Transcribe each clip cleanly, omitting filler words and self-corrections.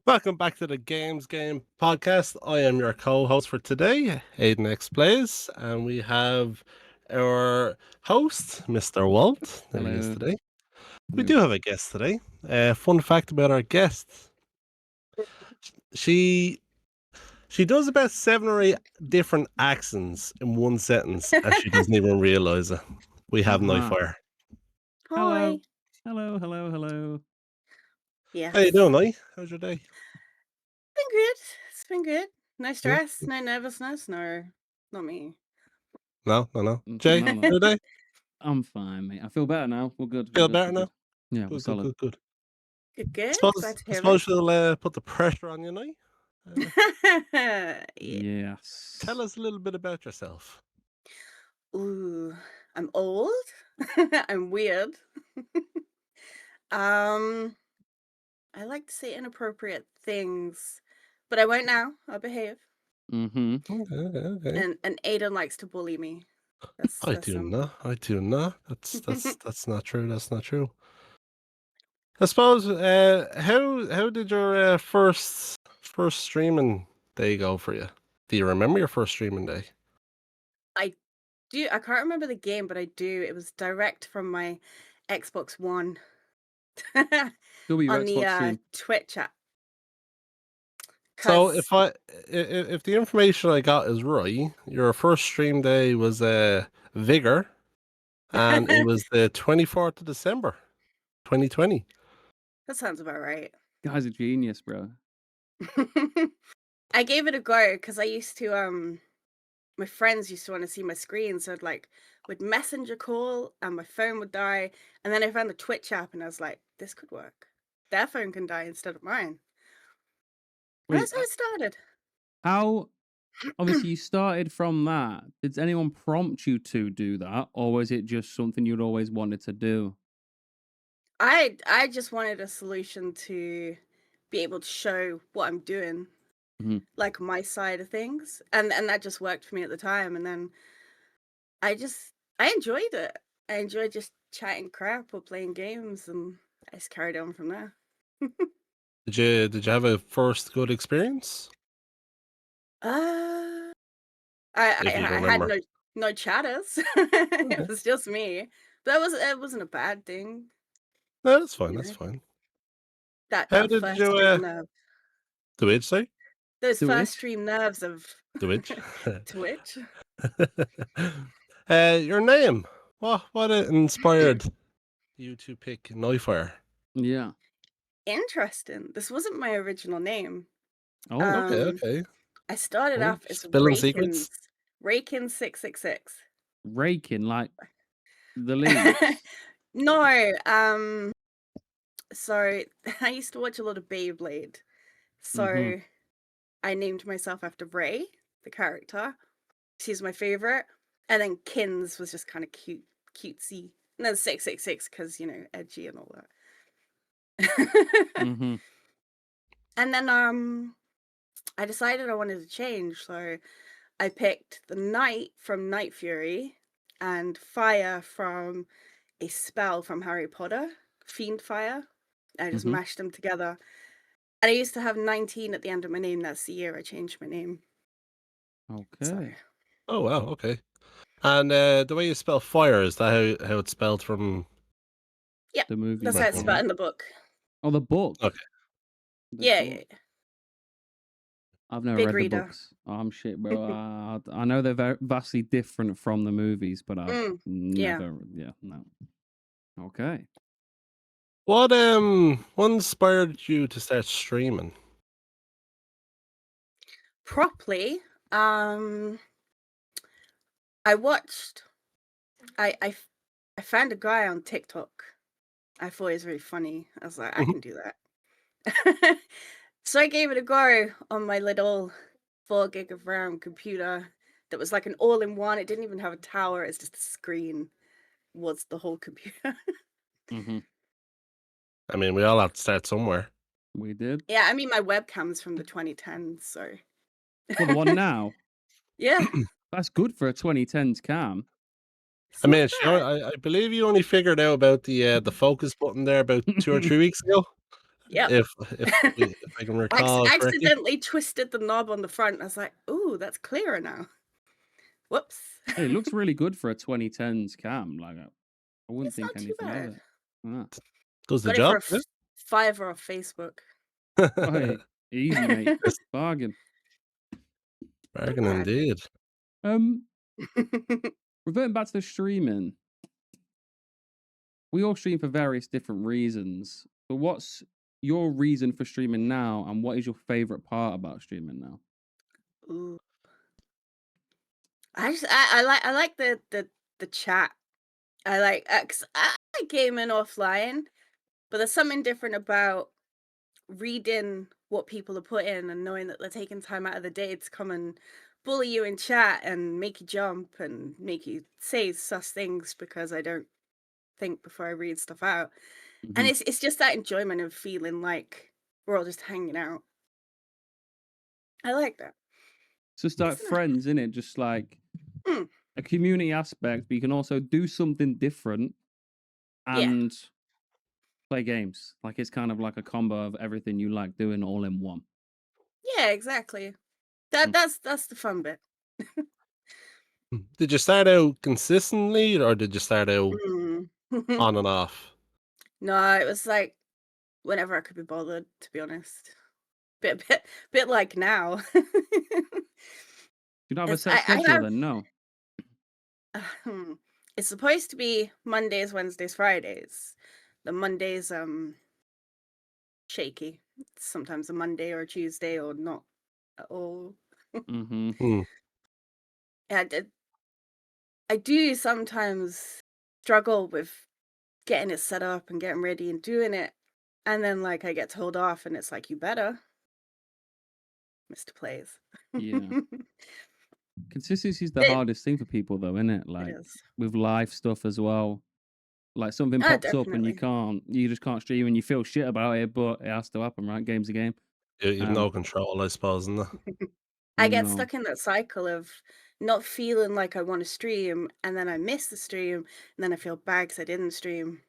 Welcome back to the Games Game podcast. I am your co-host for today, Aiden X Plays, and we have our host, Mr. Walt. There he is Hello. today. We Hello. do have a guest today. Fun fact about our guest: she she does about 7 or 8 different accents in one sentence, and she doesn't even realize it. We have Uh-huh. Knifefire. Hello. Hi. Hello. How you Yes. doing, Knife? How's your day? Been good. It's been good. No Yeah. stress, no nervousness, no, not me. No. Jay, No. your day? I'm fine, mate. I feel better now. We're good. Feel better now? Yeah, we're Good, good, solid. good, good. Good. Suppose Glad to I hear suppose she'll put the pressure on you now. it. Yeah. Yes. Tell us a little bit about yourself. Ooh, I'm old. I'm weird. um, I like to say inappropriate things, but I won't now. I'll behave. Mm-hmm. Okay. And Aiden likes to bully me. That's I do simple. not. I do not. That's not true. That's not true. I suppose. How did your first streaming day go for you? Do you remember your first streaming day? I do. I can't remember the game, but I do. It was direct from my Xbox One. Double your On the Xbox stream. Twitch app. So 'Cause if the information I got is right, your first stream day was Vigor, and it was the 24th of December, 2020. that sounds about right. Guy's a genius, bro. I gave it a go because I used to my friends used to want to see my screen, so I'd would messenger call and my phone would die, and then I found the Twitch app and I was like, this could work. Their phone can die instead of mine. And Wait, that's how it started. how obviously you started from that. Did anyone prompt you to do that, or was it just something you'd always wanted to do? I just wanted a solution to be able to show what I'm doing, Mm-hmm. like my side of things, and that just worked for me at the time. And then I enjoyed it. I enjoyed just chatting crap or playing games, and I just carried on from there. Did you have a first good experience? Uh, I If you I had remember. no chatters. Okay. It was just me. But it wasn't a bad thing, No, that's fine. you That's know. fine. How That did first you stream nerve, the which say? those Do first it. stream nerves of The which? Twitch. Your name. What inspired you to pick Knifefire? Yeah. Interesting. This wasn't my original name. Oh, Um, Okay. I started Oh, off as spilling secrets. Rakin 666. raking like the leaves. No, so I used to watch a lot of Beyblade. Mm-hmm. So I named myself after Ray, the character. She's my favorite. And then Kins was just kind of cutesy. And then 666 because, edgy and all that. Mm-hmm. And then I decided I wanted to change, so I picked the Knight from Night Fury and Fire from a spell from Harry Potter, Fiend Fire. I just Mm-hmm. mashed them together. And I used to have 19 at the end of my name. That's the year I changed my name. So, Okay. Oh wow, okay. And the way you spell fire, is that how it's spelled from yeah, The movie that's you how back it's home? spelled saw. in the book. Oh, the book. Okay. The Yeah, book. yeah. I've never Big read the reader. books. Oh, I'm shit, bro. I know they're vastly different from the movies, but I've Yeah. never. Yeah, no. Okay. What inspired you to start streaming? Properly, I watched, I found a guy on TikTok. I thought he was really funny. I was like, I Mhm. can do that. So I gave it a go on my little 4 gig of RAM computer that was like an all-in-one. It didn't even have a tower. It's just the screen was the whole computer. Mm-hmm. I mean, we all have to start somewhere. We did. Yeah, I mean, my webcam's from the 2010s, so. Well, the one now. Yeah. That's good for a 2010s cam. It's I not mean, bad. I believe you only figured out about the focus button there about 2 or 3 weeks ago, Yep. if if I can recall correctly. Accidentally twisted the knob on the front. I was like, "Ooh, that's clearer now." Whoops. Hey, it looks really good for a 2010s cam. Like, I wouldn't It's think not too anything of bad. it. Ah. Does the Got it for job, a yeah. fiver off Facebook. Oh, hey, easy, mate. Yes, Bargain. Not bargain bad. indeed. Um, Reverting back to the streaming, we all stream for various different reasons. But what's your reason for streaming now, and what is your favorite part about streaming now? Ooh. I like the chat. I like 'cause I like gaming offline, but there's something different about reading what people are putting and knowing that they're taking time out of the day to come and bully you in chat and make you jump and make you say sus things because I don't think before I read stuff out. And Hmm. it's just that enjoyment of feeling like we're all just hanging out. I like that. So it's like It's nice. friends, in it, just like Mm, a community aspect, but you can also do something different yeah. and play games. Like it's kind of like a combo of everything you like doing all in one. Yeah, exactly. That's the fun bit. Did you start out consistently, or did you start out Mm. on and off? No, it was like whenever I could be bothered, to be honest. Bit like now. You don't have a It's set I schedule have then? No. hmm, it's supposed to be Mondays, Wednesdays, Fridays. The Mondays shaky. It's sometimes a Monday or a Tuesday or not at all. Hmm. Hmm. Yeah, I do sometimes struggle with getting it set up and getting ready and doing it. And then like I get told off and it's like you better, Mr. Plays. Yeah. Consistency is the It hardest thing for people, though, isn't it? it Like is. with live stuff as well. Like something Oh, pops up and definitely. you just can't stream and you feel shit about it, but it has to happen, right? Game's a game. You've Um, no control, I suppose, in that. I get no. stuck in that cycle of not feeling like I want to stream, and then I miss the stream, and then I feel bad because I didn't stream,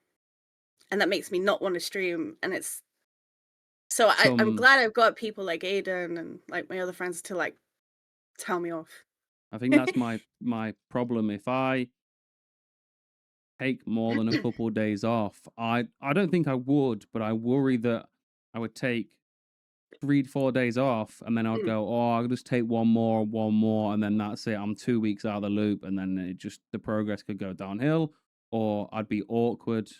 and that makes me not want to stream. And it's so I'm Some glad I've got people like Aiden and like my other friends to like tell me off. I think that's my problem. If I take more than a couple of days off, I don't think I would, but I worry that I would take 3 4 days off and then I'd Mm, go, oh, I'll just take one more, and then that's it. I'm 2 weeks out of the loop, and then it just the progress could go downhill, or I'd be awkward,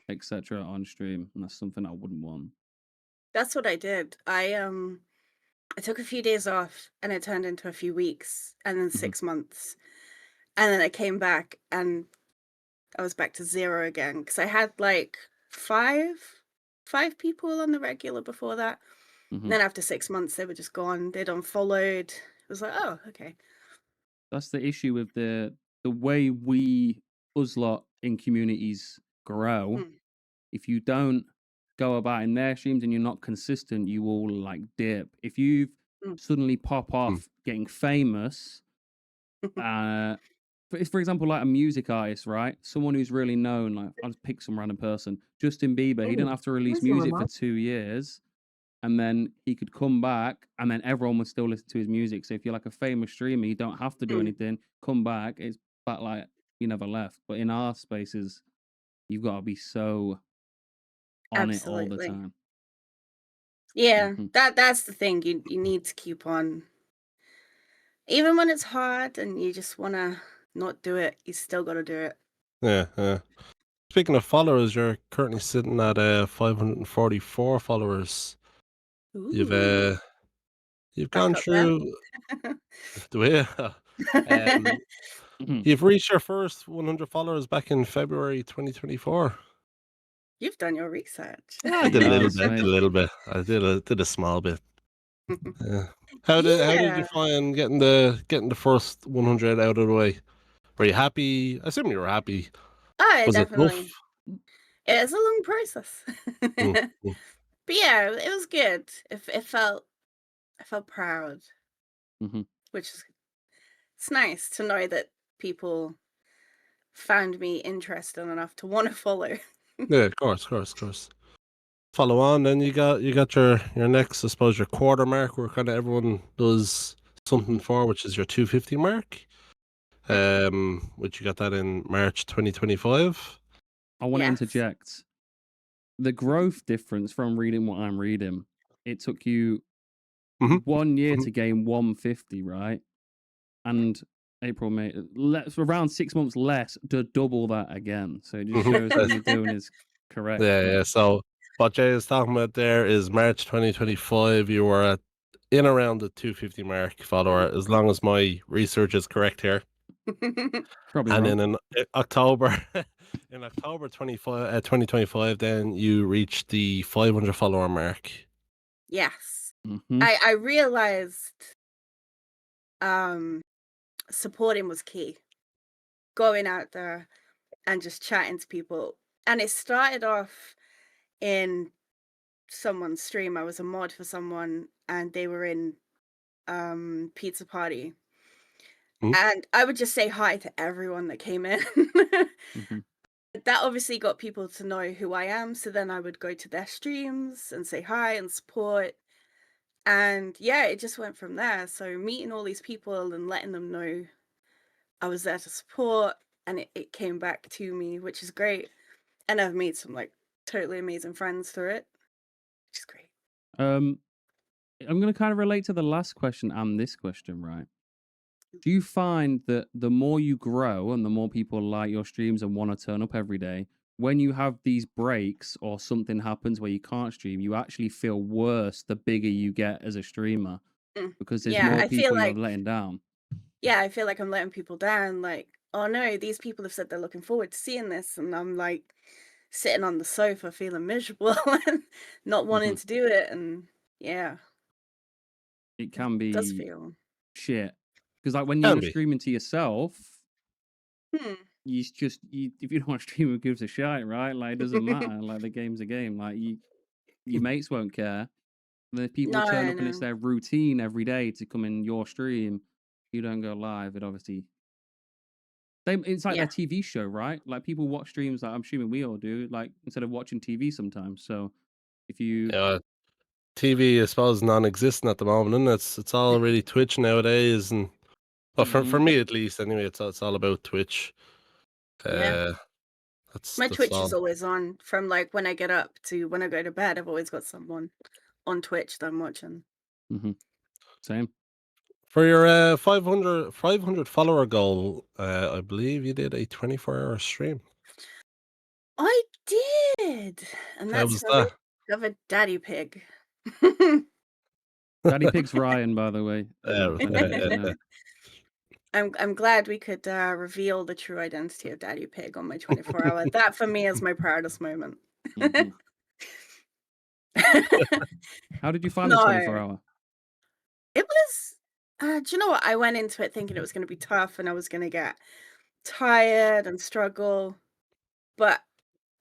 etc. on stream, and that's something I wouldn't want. that's what I did. I took a few days off, and it turned into a few weeks, and then Hmm. 6 months, and then I came back, and I was back to zero again because I had like five people on the regular before that. And Hmm. then after 6 months, they were just gone. They'd unfollowed. It was like, oh, okay. That's the issue with the way we us lot in communities grow. Mm, If you don't go about in their streams and you're not consistent, you will like dip. If you mm. suddenly pop Hmm. off getting famous, uh, for example, like a music artist, right? Someone who's really known, like I'll just pick some random person. Justin Bieber, he didn't Oh, have to release here's your music for remote. 2 years, and then he could come back, and then everyone would still listen to his music. So if you're like a famous streamer, you don't have to do Mm, anything. Come back, it's back like you never left. But in our spaces, you've got to be so on it all the absolutely. time. Yeah, Hmm. that's the thing. You need to keep on, even when it's hard and you just wanna not do it. You still got to do it. Yeah, yeah. Speaking of followers, you're currently sitting at 544 followers. You've Ooh, uh, you've back gone up there. through the way. um, Hmm. you've reached your first 100 followers back in February 2024. You've done your research. Yeah, I He did a little has, bit. Did a mate. little bit. I did a small bit. Yeah. How did you Yeah. find getting the first 100 out of the way? Were you happy? I assume you were happy. Oh, Was it tough? definitely. It's a long process. Mm, mm. But yeah, it was good. It felt I felt proud, Hmm. which is it's nice to know that people found me interesting enough to want to follow. Yeah, of course, of course, of course. Follow on, then you got your next, I suppose, your quarter mark, where kind of everyone does something for, which is your 250 mark. Which you got that in March 2025. I want to Yes. interject. The growth difference from reading what I'm reading, it took you Mm-hmm. 1 year Mhm. to gain 150, right? And April, May, around 6 months less to double that again. So it just Mhm. shows what you're doing is correct. Yeah, But yeah. So what Jay is talking about there is March 2025. You were at in around the 250 mark follower, as long as my research is correct here. probably And wrong. then in October, in October 2025, then you reached the 500 follower mark. Yes. Hmm. I realized um supporting was key. Going out there and just chatting to people. And it started off in someone's stream. I was a mod for someone and they were in pizza party. Mhm. And I would just say hi to everyone that came in. Hmm. That obviously got people to know who I am. So then I would go to their streams and say hi and support. And yeah, it just went from there. So meeting all these people and letting them know I was there to support, and it came back to me, which is great. And I've made some like totally amazing friends through it, which is great. Um, I'm going to kind of relate to the last question and this question, right? Do you find that the more you grow and the more people like your streams and want to turn up every day, when you have these breaks or something happens where you can't stream, you actually feel worse the bigger you get as a streamer because there's Yeah, more I feel people you're like letting down? I feel like I'm letting people down. Like, oh no, these people have said they're looking forward to seeing this, and I'm like sitting on the sofa feeling miserable and not Hmm. wanting to do it. And yeah, It it can does be feel. shit because like when Can you're be. streaming to yourself, Hmm. if you don't want to stream, who gives a shit, right? Like it doesn't matter. Like the game's a game. Like your mates won't care. And if people turn No, up and it's no. their routine every day to come in your stream, you don't go live. It obviously it's like Yeah, their TV show, right? Like people watch streams like I'm assuming we all do, like instead of watching TV sometimes. So if you Yeah, TV, I suppose, non-existent at the moment, and it's all really Twitch nowadays, and well, for Mhm. me at least, anyway, it's all about Twitch. yeah. Uh, My that's Twitch is all. always on from like when I get up to when I go to bed. I've always got someone on Twitch that I'm watching. Mhm. Same. For your 500 follower goal, I believe you did a 24-hour stream. I did, and How that's was for that? of a daddy pig. Daddy Pig's Ryan, by the way. If anyone doesn't know. I'm glad we could reveal the true identity of Daddy Pig on my 24-hour. That for me is my proudest moment. Mhm. How did you find the No, 24-hour? it was. Do you know what? I went into it thinking it was going to be tough and I was going to get tired and struggle, but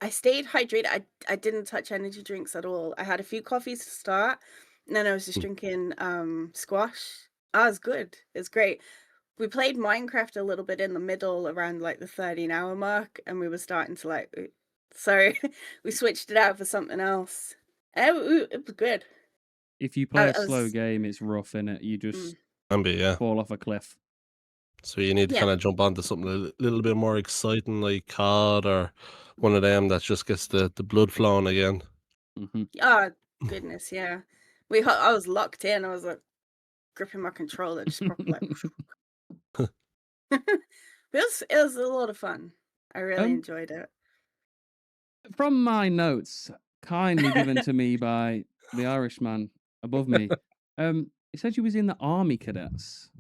I stayed hydrated. I didn't touch energy drinks at all. I had a few coffees to start, and then I was just drinking squash. I was good. It's great. We played Minecraft a little bit in the middle around like the 13-hour mark, and we were starting to like so we switched it out for something else. And it was good. If you play a I slow was game, it's rough in it. You mm, just Can be, yeah. fall off a cliff. So you need to yeah. kind of jump onto something little bit more exciting, like COD or one of them that just gets the blood flowing again. Hmm. Oh goodness, yeah. I was locked in. I was like gripping my controller, just proper like. It was a lot of fun. I really um, enjoyed it. from my notes, kindly given to me by the Irishman above me, it said you was in the army cadets.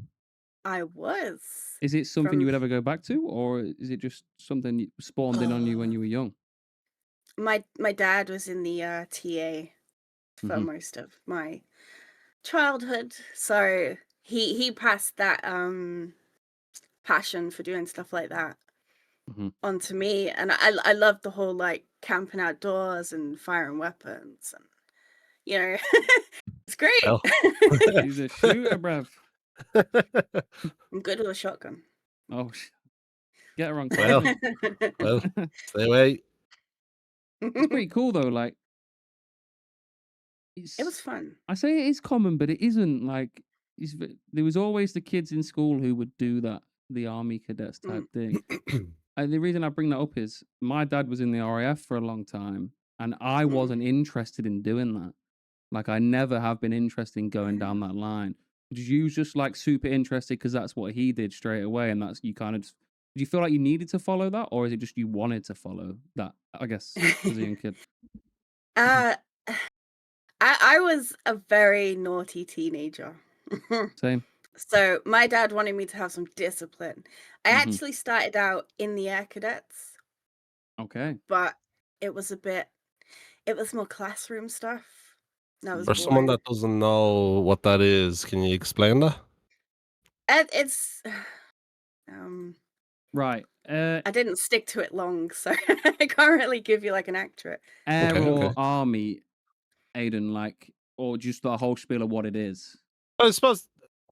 I was Is it something you from would ever go back to, or is it just something spawned in on you when oh, you were young? my dad was in the TA for Hmm. most of my childhood, so he passed that passion for doing stuff like that Hmm. onto me, and I loved the whole like camping outdoors and firing weapons, and you know it's great. Well. He's a shooter, bruv. I'm good with a shotgun. Oh, Get her on Well, camera. well, stay away. It's pretty cool though. Like It was it's, fun. I say it is common, but it isn't. Like there was always the kids in school who would do that, the army cadets type Mm. thing. And the reason I bring that up is my dad was in the RAF for a long time, and I Mm. wasn't interested in doing that. Like I never have been interested in going down Mm. that line. Did you just like super interested because that's what he did straight away, and that's you kind of just, did you feel like you needed to follow that, or is it just you wanted to follow that? I guess as a young kid. uh, I was a very naughty teenager. Same. So my dad wanted me to have some discipline. I Hmm. actually started out in the Air Cadets, Okay. but it was a bit it was more classroom stuff. That was For someone boring. that doesn't know what that is, can you explain that? And it's um Right. I didn't stick to it long, so I can't really give you like an accurate. Air Okay, or okay. army, Aiden, like, or just the whole spiel of what it is. I suppose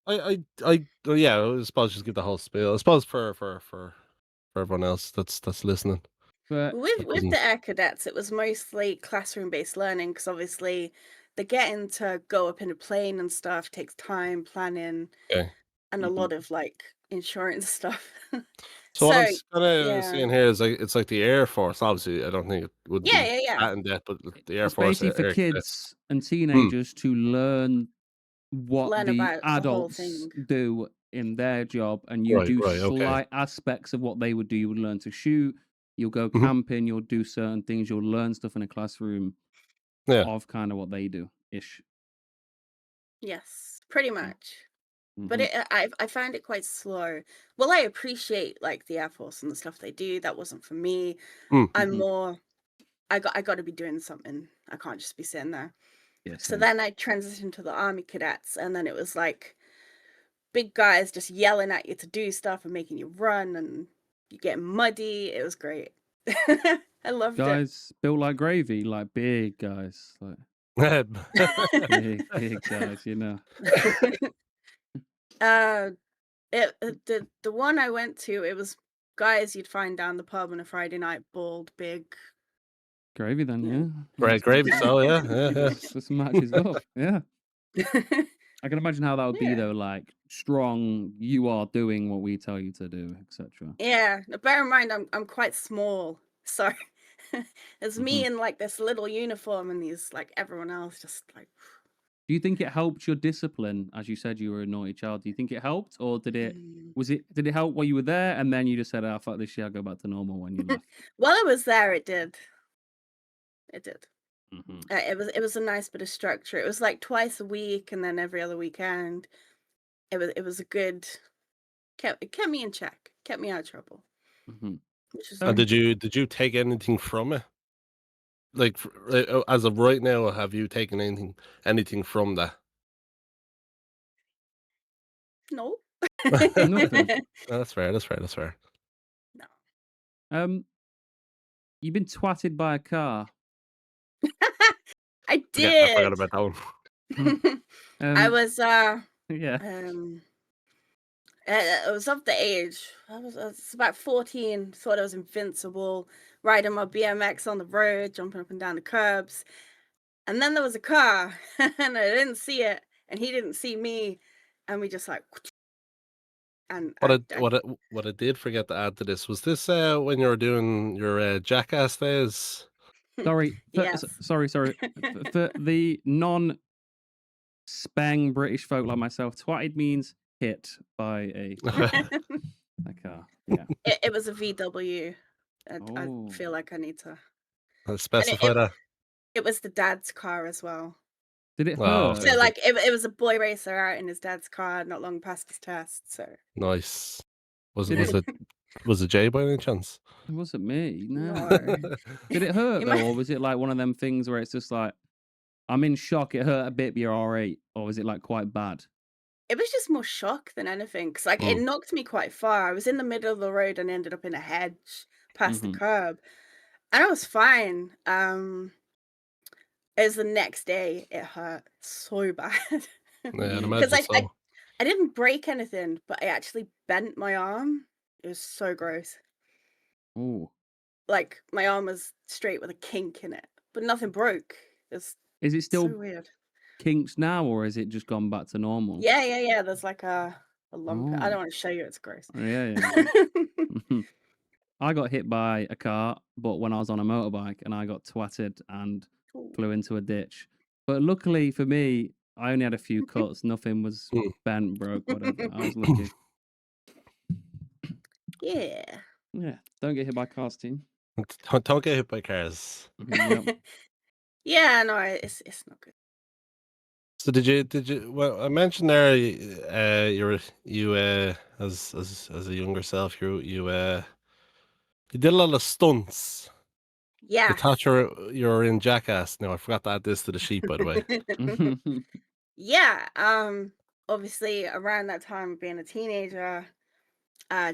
yeah, I suppose just give the whole spiel. I suppose for everyone else that's listening But that With doesn't. the Air Cadets, it was mostly classroom-based learning because obviously the getting to go up in a plane and stuff takes time, planning, Okay. and a mhm, lot of like insurance stuff. So what I'm So kind of yeah. seeing here is like it's like the Air Force. Obviously, I don't think it would Yeah, be yeah, yeah. that in depth, but the Air it's Force basically for Air Cadets. kids and Hmm. teenagers to learn what Learn the about the whole adults thing. do in their job, and you Right, do right, okay. slight aspects of what they would do. You would learn to shoot, you'll go Mhm. camping, you'll do certain things, you'll learn stuff in a classroom Yeah. of kind of what they do ish. Yes, pretty Yeah. much. But Hmm. I find it quite slow. Well, I appreciate like the Air Force and the stuff they do. That wasn't for me. Hmm. I'm Hmm. more I got to be doing something. I can't just be sitting there. Yeah, So same. then I transitioned to the Army Cadets, and then it was like big guys just yelling at you to do stuff and making you run, and you get muddy. It was great. I loved it. Guys built like gravy, like big guys, like big guys, you know. uh, the one I went to, it was guys you'd find down the pub on a Friday night, bald, big, Gravy then, you yeah. Great Let's gravy, so yeah, yeah, let's match his up. Yeah. know. I can imagine how that would be Yeah. though, like strong, you are doing what we tell you to do, etc. Yeah, now bear in mind I'm quite small, so it's Hmm. me in like this little uniform and these like everyone else just like Do you think it helped your discipline? As you said, you were a naughty child. Do you think it helped, or mm. did it help while you were there, and then you just said, "Ah, fuck this shit, I'll go back to normal" when you left? While I was there, it did. It did. Hmm. It was a nice bit of structure. It was like twice a week and then every other weekend. It was a good it kept me in check, kept me out of trouble, Hmm. which was And So, nice. did you take anything from it? Like as of right now, have you taken anything from that? No. nothing. That's fair. That's fair. That's fair. No. Um, you've been twatted by a car. I I forgot did. about that one. I um, was yeah. um I was of the age. I was about 14, thought I was invincible, riding my BMX on the road, jumping up and down the curbs. And then there was a car, and I didn't see it, and he didn't see me, and we just like, and What I did forget to add to this was this when you were doing your jackass days. Sorry, yes. sorry. For the non spang British folk like myself, twatted means hit by a car. Yeah. It was a VW. I Oh, feel like I need to, I and specify that. it was the dad's car as well. did it Oh, hurt? okay, So okay. like it was a boy racer out in his dad's car, not long past his test. So Nice. Was it Did it? Jay by any chance? It wasn't me. No. no, Did it hurt you though, might. or was it like one of them things where it's just like I'm in shock? It hurt a bit, but you're all right, or was it like quite bad? It was just more shock than anything, 'cause, like, it Mm, knocked me quite far. I was in the middle of the road and ended up in a hedge past the Hmm. curb, and I was fine. It was the next day, it hurt so bad yeah, I'd because Mm. imagine I I so. I didn't break anything, but I actually bent my arm. It was so gross. Oh, Like my arm was straight with a kink in it, but nothing broke. It's is it so still weird. kinks now, or is it just gone back to normal? Yeah, yeah, yeah. There's like a lump. I Oh, don't want to show you. It's gross. yeah, yeah, yeah. I got hit by a car, but when I was on a motorbike, and I got twatted and Ooh. flew into a ditch. But luckily for me, I only had a few cuts. Nothing was Mm. bent, broke, whatever. I was lucky. Yeah. Yeah, don't get hit by cars, team. Don't get hit by cars. Yep. Yeah, no, it's not good. So well, I mentioned there, as a younger self, you did a lot of stunts. I Yes. thought you were in Jackass. No, I forgot to add this to the sheet, by the way. Yeah, obviously around that time of being a teenager,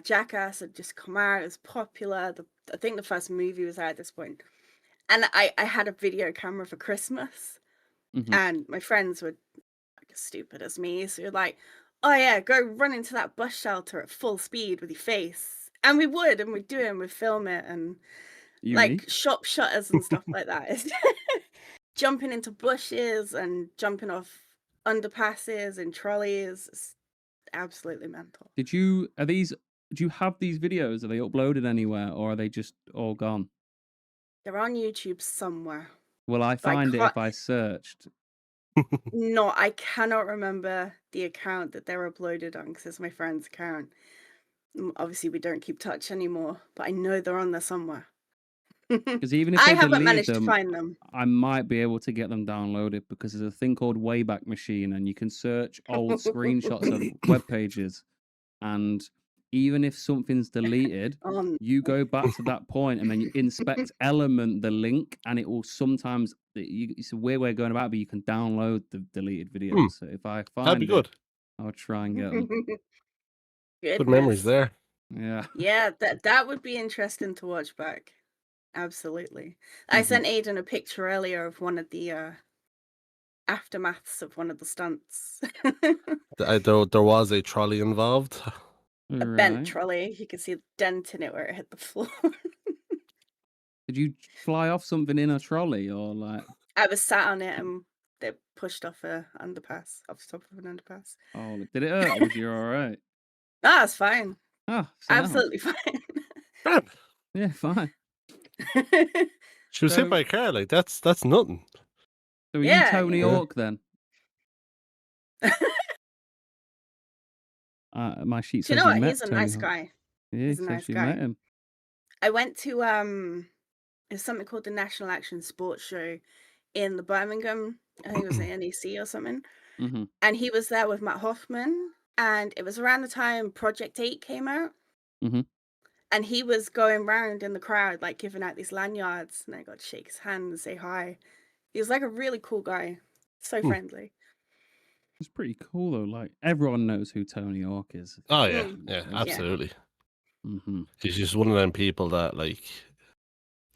Jackass had just come out, it was popular. I think the first movie was out at this point. And I had a video camera for Christmas, Mhm. and my friends were like as stupid as me. So you're like, oh yeah, go run into that bus shelter at full speed with your face. And we would, and we'd do it, and we'd film it, and You, me? like shop shutters and stuff like that. It's jumping into bushes and jumping off underpasses and trolleys. It's absolutely mental. Do you have these videos? Are they uploaded anywhere, or are they just all gone? They're on YouTube somewhere. Will I But I find it can't if I searched? no, I cannot remember the account that they're uploaded on because it's my friend's account. Obviously, we don't keep touch anymore, but I know they're on there somewhere. Because even if I they haven't deleted managed to them, find them. I might be able to get them downloaded because there's a thing called Wayback Machine, and you can search old screenshots of web pages. And even if something's deleted, Oh, you no. go back to that point and then you inspect element the link, and it will sometimes. It's a weird way of going about it, but you can download the deleted Hmm, videos. So if I that'd be find it, good. I'll try and get them. Good memories Goodness. there. Yeah. Yeah, that would be interesting to watch back. Absolutely. I Mhm. sent Aiden a picture earlier of one of the aftermaths of one of the stunts. There was a trolley involved. A bent Right. trolley. You could see the dent in it where it hit the floor. Did you fly off something in a trolley or like? I was sat on it and they pushed off a underpass, off the top of an underpass. Oh, did it hurt or was you all right? Ah, it's fine. Oh, sound. Absolutely fine. Grand. Yeah, fine. She was hit So, by a car. Like that's nothing. so are you Yeah, Tony yeah. Yeah. Hawk then? My sheet Do you says know you what? He's met a Tony nice Hawk. guy. Yeah, He's it a says nice you met guy. him. I went to it's something called the National Action Sports Show in the Birmingham. I think it was the NEC or something. Mm-hmm. And he was there with Matt Hoffman. And it was around the time Project 8 came out. Mm-hmm. And he was going round in the crowd, like giving out these lanyards. And I got to shake his hand and say hi. He was like a really cool guy. So Hmm. friendly. It's pretty cool though. Like everyone knows who Tony Hawk is. Oh yeah, Mm, yeah, yeah. absolutely. Mm-hmm. He's just one of them people that like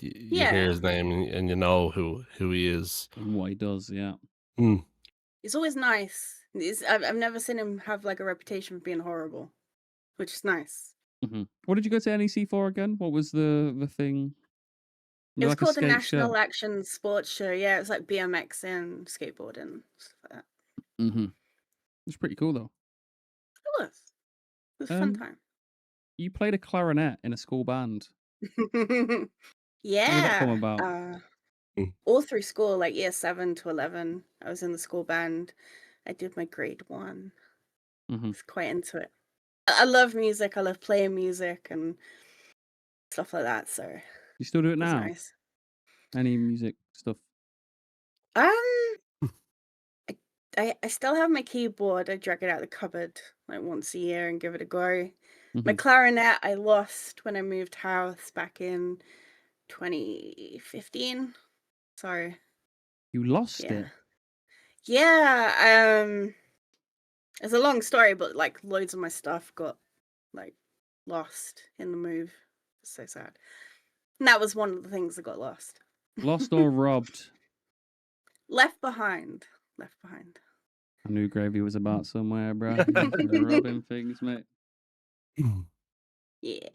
you hear Yeah. his name and you know who he is. And what he does, yeah. Hmm. He's always nice. I've never seen him have like a reputation for being horrible, which is nice. Mm-hmm. What did you go to NEC for again? What was the thing? It It was was like a called the skate show. National Action Sports Show. Yeah, it was like BMX and skateboarding, stuff like that. Mm-hmm. It's pretty cool though. It was. It was a fun Um, time. you played a clarinet in a school band. How did that come Yeah. about? Hmm. All through school, like year 7 to 11, I was in the school band. I did my grade 1. I Mm-hmm. was quite into it. I love music. I love playing music and stuff like that. So it You still do it was now? nice. Any music stuff? Um, I still have my keyboard. I drag it out of the cupboard like once a year and give it a go. My Mm-hmm. clarinet I lost when I moved house back in 2015. So You lost yeah. it. Yeah, it's a long story, but like loads of my stuff got like lost in the move. It's so sad. And that was one of the things that got lost. Lost or robbed? Left behind. Left behind. I knew Gravy was about somewhere, bruh. You're robbing things, mate. Yeah.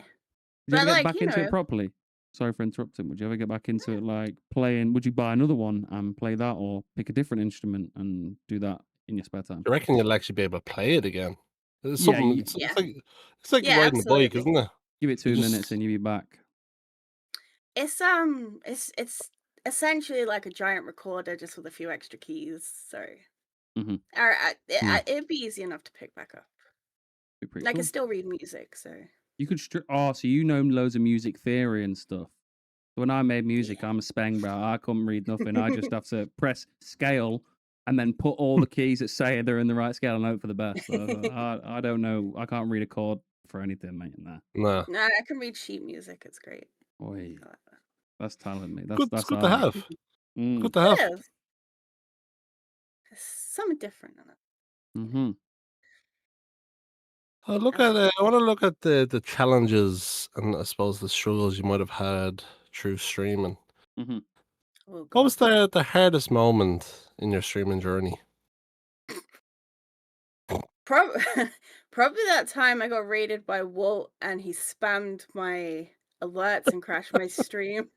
Did you ever But, get like, back into it properly? Sorry for interrupting. Would you ever get back into it, like, playing would you buy another one and play that or pick a different instrument and do that in your spare time? You reckon you'll actually be able to play it again? It's Yeah, something. you It's, yeah. it's like it's like Yeah, riding a bike, absolutely. isn't it? give it You 2 minutes just and you'll be back. It's essentially like a giant recorder just with a few extra keys, so Mhm. I Yeah, it'd be easy enough to pick back up. be pretty I can cool. still read music, so You could so you know loads of music theory and stuff. When I made music, yeah. I'm a spang bro. I couldn't read nothing. I just have to press scale and then put all the keys that say they're in the right scale and hope for the best. I don't know. I can't read a chord for anything, mate. Nah. nah. No, I can read sheet music, it's great. Oi, I like that. that's talent, mate. Good. It's That's good to art. have. Mm. Good to have. It is. There's something different in it. Mm-hmm. I want to look at the challenges and I suppose the struggles you might have had through streaming. Mm-hmm. Oh What was god. the hardest moment in your streaming journey? Prob Probably that time I got raided by Walt and he spammed my alerts and crashed my stream.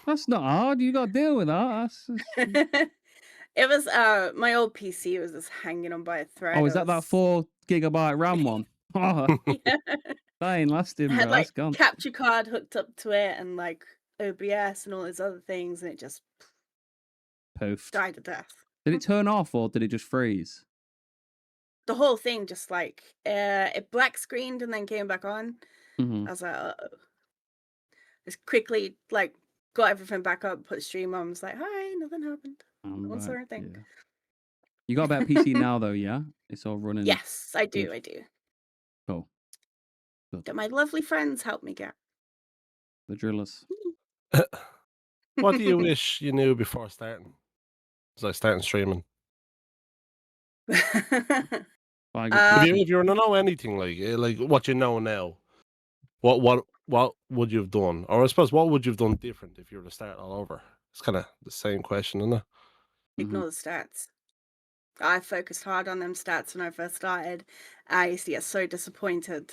That's not hard. You got to deal with that. It was, my old PC was just hanging on by a Oh, thread. is I that was 4 GB RAM one? Oh, yeah. that ain't I lasting, had, bro. like, That's gone. capture card hooked up to it and, like, OBS and all these other things, and it just Poofed. died a death. Did it turn off or did it just freeze? The whole thing just, like, it black screened and then came back on. Mm-hmm. I was like, "Uh-oh." Just quickly, like, got everything back up, put the stream on, was like, "Hi, nothing happened. No I'm one saw back. anything." Yeah. You got a better PC now, though, yeah? It's all running Yes, I do, good. I do. Cool. Good. That my lovely friends helped me get. The drillers. What do you wish you knew before starting? Was I starting streaming? Buy a good PC. If you were to know anything like what you know now, what would you have done? Or I suppose what would you have done different if you were to start all over? It's kind of the same question, isn't it? Mm-hmm. Ignore the stats. I focused hard on them stats when I first started. I used to get so disappointed.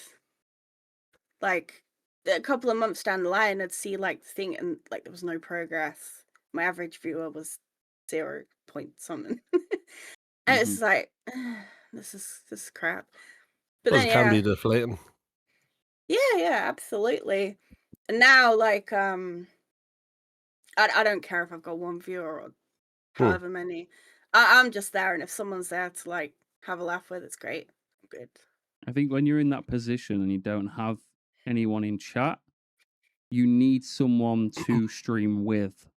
Like, a couple of months down the line, I'd see, like, the thing and, like, there was no progress. My average viewer was 0 point something. And Mm-hmm. it's like, this is crap. But Because then, it can be yeah. deflating. Yeah, absolutely. And now, like, I don't care if I've got 1 viewer or Hmm. however many. I'm just there, and if someone's there to, like, have a laugh with, it's great. I'm good. I think when you're in that position and you don't have anyone in chat, you need someone to stream with,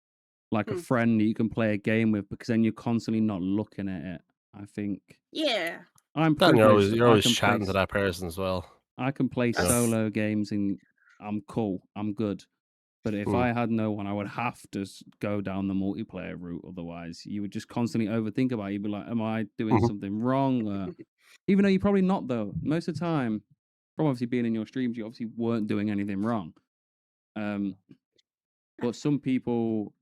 like a Hmm. friend that you can play a game with, because then you're constantly not looking at it. I think Yeah, I'm Then privileged that you're always chatting to that person as well. I can play You know. that's solo games and I'm cool. I'm good. But if Hmm. I had no one, I would have to go down the multiplayer route. Otherwise, you would just constantly overthink about it. You'd be like, am I doing Mhm. something wrong? Even though you're probably not, though. Most of the time, from obviously being in your streams, you obviously weren't doing anything wrong. But some people,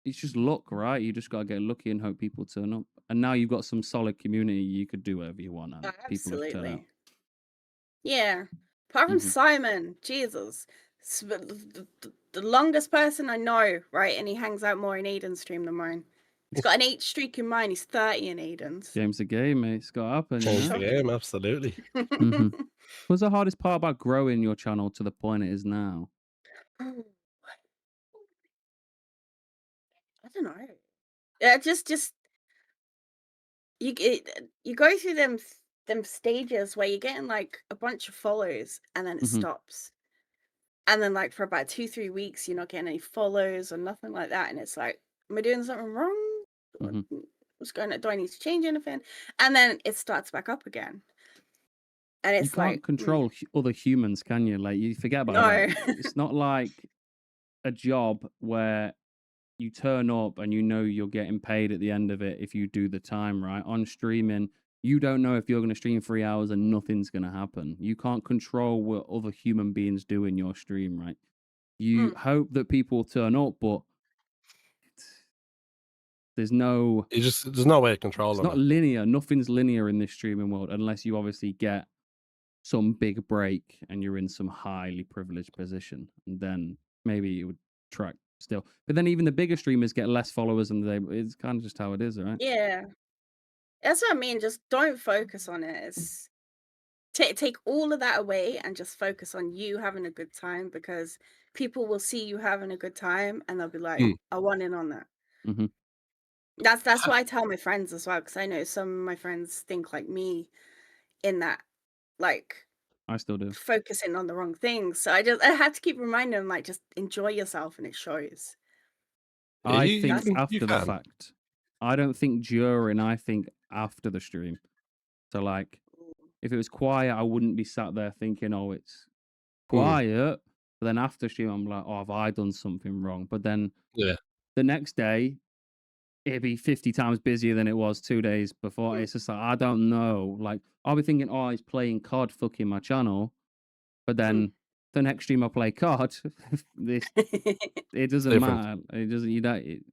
it's just luck, right? You just got to get lucky and hope people turn up. And now you've got some solid community. You could do whatever you want and people have turned out. absolutely. Yeah. Apart from Mm-hmm. Simon, Jesus. But the longest person I know, right, and he hangs out more in Aiden's stream than mine. He's got an 8 streak in mine, he's 30 in Aiden's. Game's a game, mate. It's got to happen, you Change know? the game, absolutely. Mm-hmm. What's the hardest part about growing your channel to the point it is now? I don't know. Yeah, just you go through them stages where you're getting like a bunch of follows and then it Mm-hmm. stops. And then like for about 2-3 weeks you're not getting any follows or nothing like that. And it's like, am I doing something wrong? Mm-hmm. What's going on? Do I need to change anything? And then it starts back up again. And You it's can't like, control other humans, can you? Like, you forget about no. that. It's not like a job where you turn up and you know you're getting paid at the end of it if you do the time right. On streaming, you don't know if you're going to stream 3 hours and nothing's going to happen. You can't control what other human beings do in your stream, right? You Mm. hope that people turn up, but there's no There's no way of it's controlling not it. linear. Nothing's linear in this streaming world unless you obviously get some big break and you're in some highly privileged position, and then maybe it would track still. But then even the bigger streamers get less followers, and it's kind of just how it is, right? Yeah. That's what I mean, just don't focus on it. It's take all of that away and just focus on you having a good time because people will see you having a good time and they'll be like, Mm. "I want in on that." Hmm. That's what I tell my friends as well because I know some of my friends think like me in that, like, I still do. focusing on the wrong things. So I had to keep reminding them, like, just enjoy yourself and it shows. Yeah, I you That's think can you after the can. fact. I don't think during. I think after the stream. So like, if it was quiet, I wouldn't be sat there thinking, "Oh, it's Mm. quiet." But then after stream, I'm like, "Oh, have I done something wrong?" But then Yeah. the next day, it'd be 50 times busier than it was 2 days before. mm. It's just like I don't know. Like I'll be thinking, "Oh, he's playing COD, fucking my channel." But Mm. then the next stream I play COD, this it It's doesn't different. matter. It doesn't. You don't.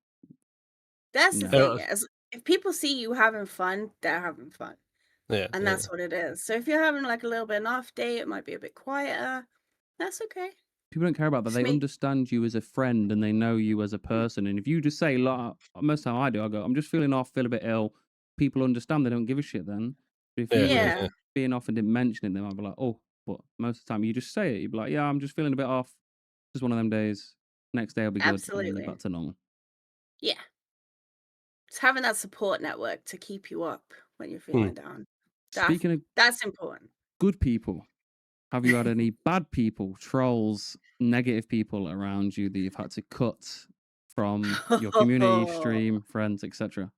That's the No. thing, as if people see you having fun, they're having fun, Yeah, and yeah, that's what it is. So if you're having, like, a little bit of an off day, it might be a bit quieter, that's okay. People don't care about that. Just They make understand you as a friend and they know you as a mm, person. And if you just say, like, most of the time I do, I go, I'm just feeling off, feel a bit ill. People understand. They don't give a shit then. But if you yeah, were yeah, yeah, yeah. being off and didn't mention it, they might be like, oh, but most of the time you just say it. You'd be like, yeah, I'm just feeling a bit off. Just one of them days. Next day will be good. And then you're absolutely. back to normal. Yeah. It's having that support network to keep you up when you're Mm. feeling down. That's Speaking of that's important. good people, have you had any bad people, trolls, negative people around you that you've had to cut from your community, stream, friends, etc.?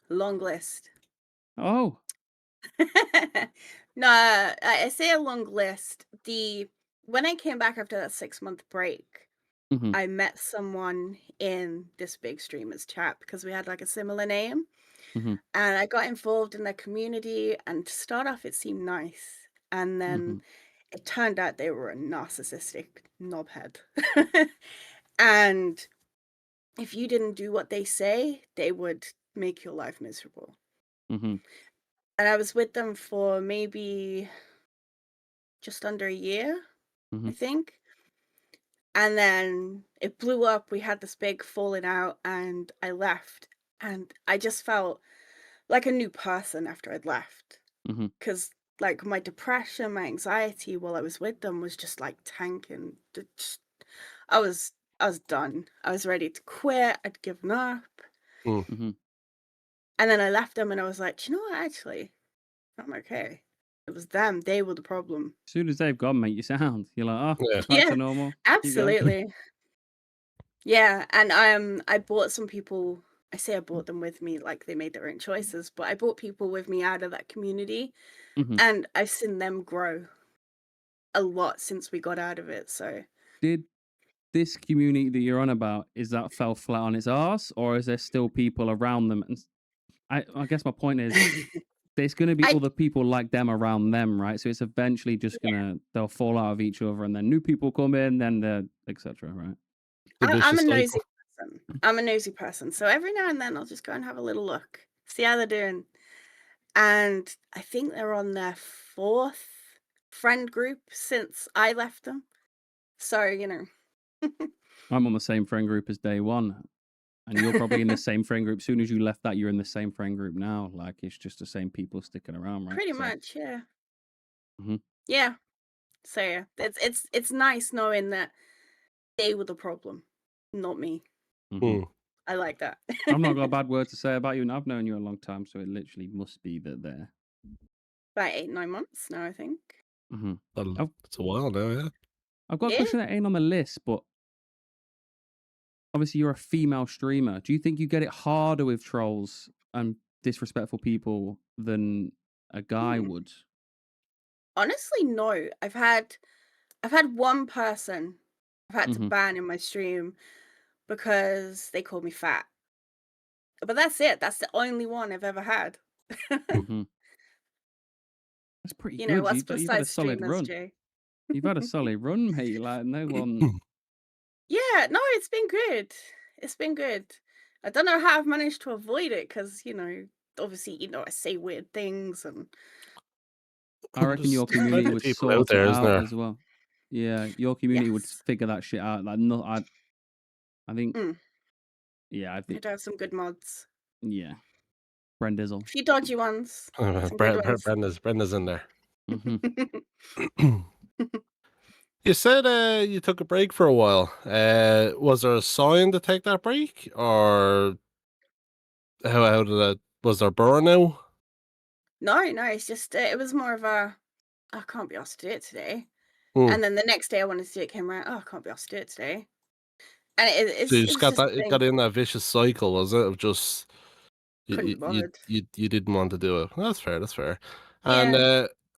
Long list. Oh. No, I say a long list. When I came back after that 6-month break, Mhm, I met someone in this big streamers chat because we had like a similar name, mhm, and I got involved in their community. And to start off, it seemed nice, and then mhm, it turned out they were a narcissistic knobhead. And if you didn't do what they say, they would make your life miserable. mhm, And I was with them for maybe just under a year, mhm, I think. And then it blew up. We had this big falling out, and I left. And I just felt like a new person after I'd left. mhm, Because, like, my depression, my anxiety while I was with them was just like tanking. I was, I was done. I was ready to quit. I'd given up. Mm. mhm. And then I left them, and I was like, "Do you know what? Actually, I'm okay." It was them. They were the problem. Soon as they've gone, mate, you sound. You're like, "Oh, Yeah. back to Yeah, normal. Keep going." absolutely. Yeah, and I brought some people. I say I brought them with me, like they made their own choices, but I brought people with me out of that community, Mhm. and I've seen them grow a lot since we got out of it. So Did this community that you're on about, is that fell flat on its arse, or is there still people around them? And I guess my point is, there's gonna be I other people like them around them, right? So it's eventually just yeah, they'll fall out of each other, and then new people come in, then the et cetera, right? The I'm a vicious nosy cycle. person. I'm a nosy person. So every now and then I'll just go and have a little look, see how they're doing. And I think they're on their fourth friend group since I left them. So, I'm on the same friend group as day one. And you're probably in the same friend group. Soon as you left that, you're in the same friend group now. Like it's just the same people sticking around, right? pretty So, much, yeah. mhm, Yeah. So yeah, it's nice knowing that they were the problem, not me. mhm. Mm. I like that. I've not got a bad word to say about you, and I've known you a long time, so it literally must be that there. About 8, 9 months now, I think. Hmm. Well, I've it's a while now, yeah. I've got a Yeah. question that ain't on the list, but obviously you're a female streamer. Do you think you get it harder with trolls and disrespectful people than a guy Hmm. would? Honestly, no. I've had one person I've had to Hmm. ban in my stream because they called me fat. But that's it. That's the only one I've ever had. Hmm. That's pretty You know, good. what's You've had a besides solid streamers, run. Jay? You've had a solid run, mate. Like no one. Yeah, no, it's been good. It's been good. I don't know how I've managed to avoid it because, obviously, I say weird things and I reckon your There's plenty community of would people out sort it there, isn't out there? as well. Yeah, your community would Yes. figure that shit out. Like, no, I think, Mm. yeah, I I think, do have some good mods. yeah, Brendizzle. A few dodgy ones. Some good ones. Brenda's in there. Hmm. You said you took a break for a while. Was there a sign to take that break, or how did that? Was there burnout? No, it's just it was more of a I can't be asked to do it today. Hmm. And then the next day I wanted to do it came around, oh, I can't be asked to do it today. And So you it just was got just that a it thing. got in that vicious cycle, was it? Of just Couldn't be bothered. you didn't want to do it. That's fair. That's fair. And Yeah.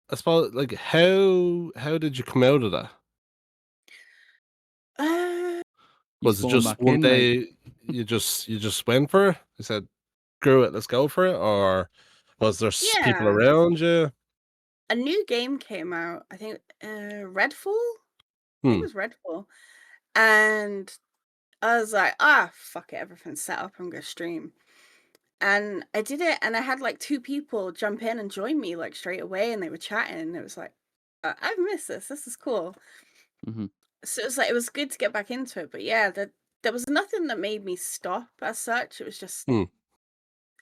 I suppose like how did you come out of that? Uh, You Was it spawn just back one in, mate. day you just went for it? You said, "Screw it, let's go for it," or was there people yeah. around you? A new game came out. I think Redfall? I think Hmm. it was Redfall. And I was like, ah, fuck it, everything's set up, I'm gonna stream. And I did it and I had like two people jump in and join me like straight away and they were chatting and it was like, I've missed this. This is cool. Hmm. So it was like it was good to get back into it, but yeah, there was nothing that made me stop as such. It was just Hmm.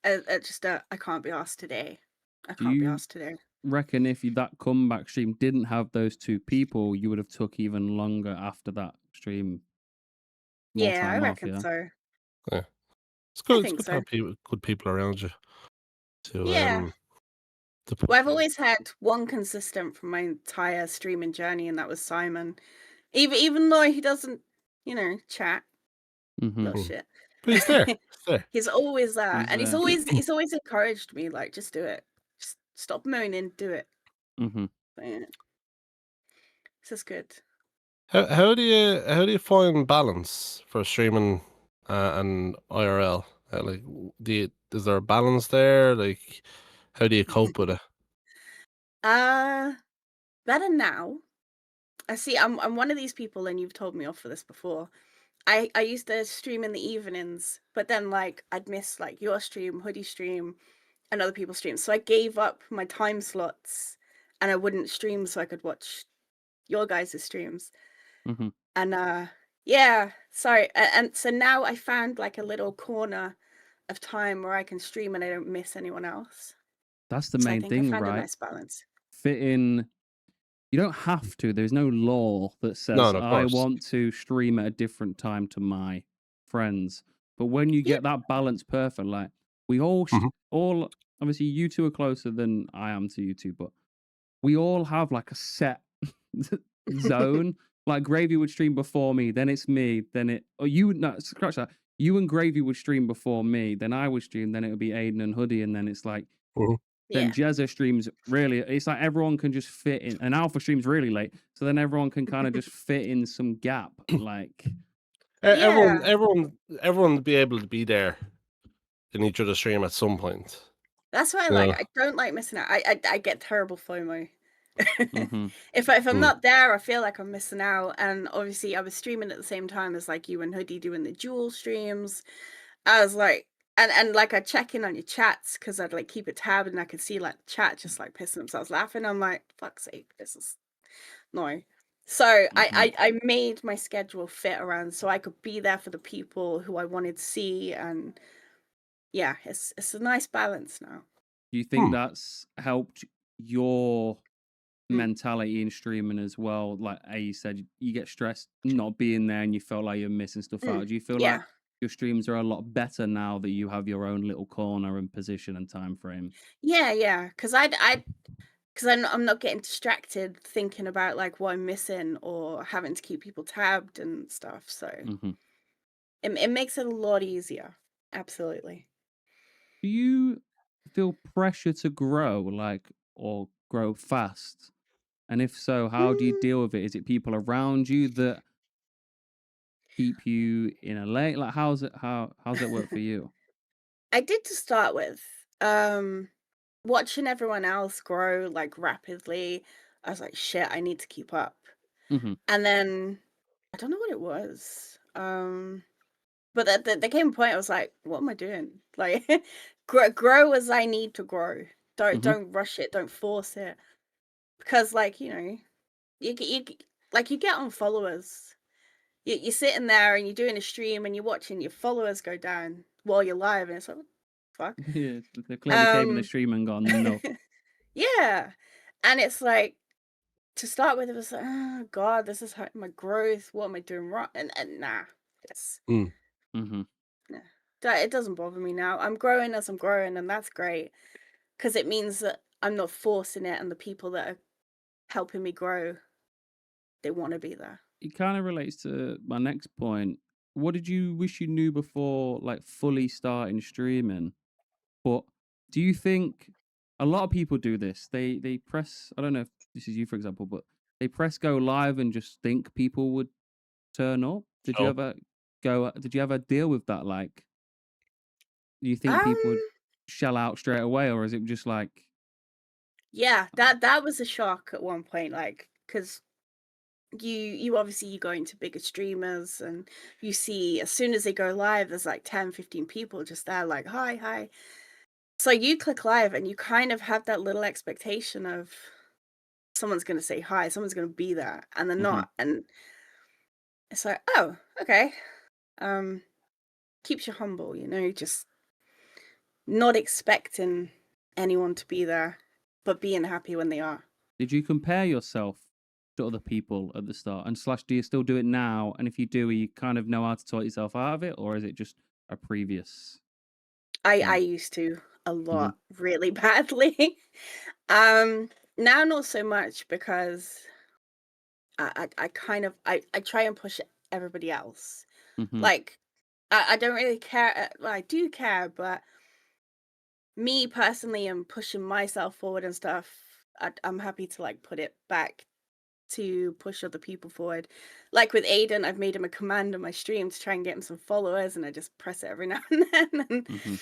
I can't be asked today. I Do can't be you asked today. reckon if that comeback stream didn't have those two people, you would have took even longer after that stream, more Yeah, I time off? reckon Yeah. so. Yeah. It's I good. It's think good to so. have good people around you to Yeah. Well, push I've you. always had one consistent from my entire streaming journey, and that was Simon. Even though he doesn't, chat, Hmm. little Hmm. shit. But he's there. He's there. He's always there, He's and there. he's always encouraged me, like, just do it, just stop moaning, do it. Hmm. So, yeah, this is good. How do you find balance for streaming and IRL? Like, is there a balance there? Like, how do you cope with it? Uh, better now. I see. I'm one of these people, and you've told me off for this before. I used to stream in the evenings, but then like I'd miss like your stream, Hoodie stream, and other people's streams. So I gave up my time slots and I wouldn't stream so I could watch your guys' streams. Hmm. And yeah, sorry. And so now I found like a little corner of time where I can stream and I don't miss anyone else. That's the So I main think I thing, found a right? nice balance. Fit in. You don't have to. There's no law that No, says no, of I course. want to stream at a different time to my friends. But when you Yeah. get that balance perfect, like we all, Mhm. all obviously you two are closer than I am to you two, but we all have like a set zone. Like Gravy would stream before me, then it's me, then it. Or you no scratch that. You and Gravy would stream before me, then I would stream, then it would be Aiden and Hoodie, and then it's like Mhm. then Yeah. Jezza streams really. It's like everyone can just fit in, and Alpha streams really late, so then everyone can kind of just fit in some gap. Like, Yeah. Everyone will be able to be there in each other's stream at some point. That's why You know. I don't like missing out. I get terrible FOMO. mm-hmm, If I'm Mm. not there, I feel like I'm missing out. And obviously, I was streaming at the same time as like you and Hoodie doing the dual streams. I was like, and like I check in on your chats because I'd like keep it tabbed and I could see like the chat just like pissing themselves laughing. I'm like, fuck's sake, this is no. So mm-hmm. I made my schedule fit around so I could be there for the people who I wanted to see, and yeah, it's a nice balance now. Do you think Hmm. that's helped your Mm. mentality in streaming as well? Like, you said, you get stressed not being there, and you felt like you're missing stuff out. Do you feel like Yeah, your streams are a lot better now that you have your own little corner and position and time frame? yeah, because because I'm not getting distracted thinking about like what I'm missing or having to keep people tabbed and stuff. So Mm-hmm. it makes it a lot easier. Absolutely. Do you feel pressure to grow, like, or grow fast? And if so, how do you Mm, deal with it? Is it people around you that keep you in a lane? Like, how's that work for you? I did to start with. Watching everyone else grow like rapidly, I was like, shit, I need to keep up. Hmm. And then I don't know what it was. But there came a point I was like, what am I doing? Like, grow as I need to grow. Don't Hmm. don't rush it. Don't force it. because, like, like, you get on followers. You're sitting there and you're doing a stream and you're watching your followers go down while you're live, and it's like, "What the fuck?" Yeah, they clearly came in the Um, stream and gone, no. yeah, and it's like, to start with, it was like, "Oh god, this is hurting my growth. What am I doing wrong?" And nah, it's Mm. Hmm. nah. It doesn't bother me now. I'm growing as I'm growing, and that's great because it means that I'm not forcing it, and the people that are helping me grow, they wanna be there. It kind of relates to my next point. What did you wish you knew before, like fully starting streaming? But do you think a lot of people do this? They press. I don't know if this is you, for example, but they press go live and just think people would turn up. Did you So, ever go? Did you ever deal with that? Like, do you think Um, people would shell out straight away, or is it just like, yeah, that was a shock at one point, like, because you obviously you go into bigger streamers and you see as soon as they go live, there's like 10, 15 people just there like, "Hi, hi." So you click live and you kind of have that little expectation of someone's gonna say hi, someone's gonna be there, and they're hmm, not, and it's like, "Oh, okay." Um, keeps you humble, just not expecting anyone to be there, but being happy when they are. did you compare yourself to other people at the start? And slash, do you still do it now? And if you do, you kind of know how to sort yourself out of it, or is it just a previous I thing? used to a Hmm. lot, really badly. Um, now not so much because I kind of I try and push everybody else. Hmm. Like, I don't really care, well, I do care, but me personally am pushing myself forward and stuff. I'm happy to, like, put it back to push other people forward. Like with Aiden, I've made him a command on my stream to try and get him some followers, and I just press it every now and then. And Hmm.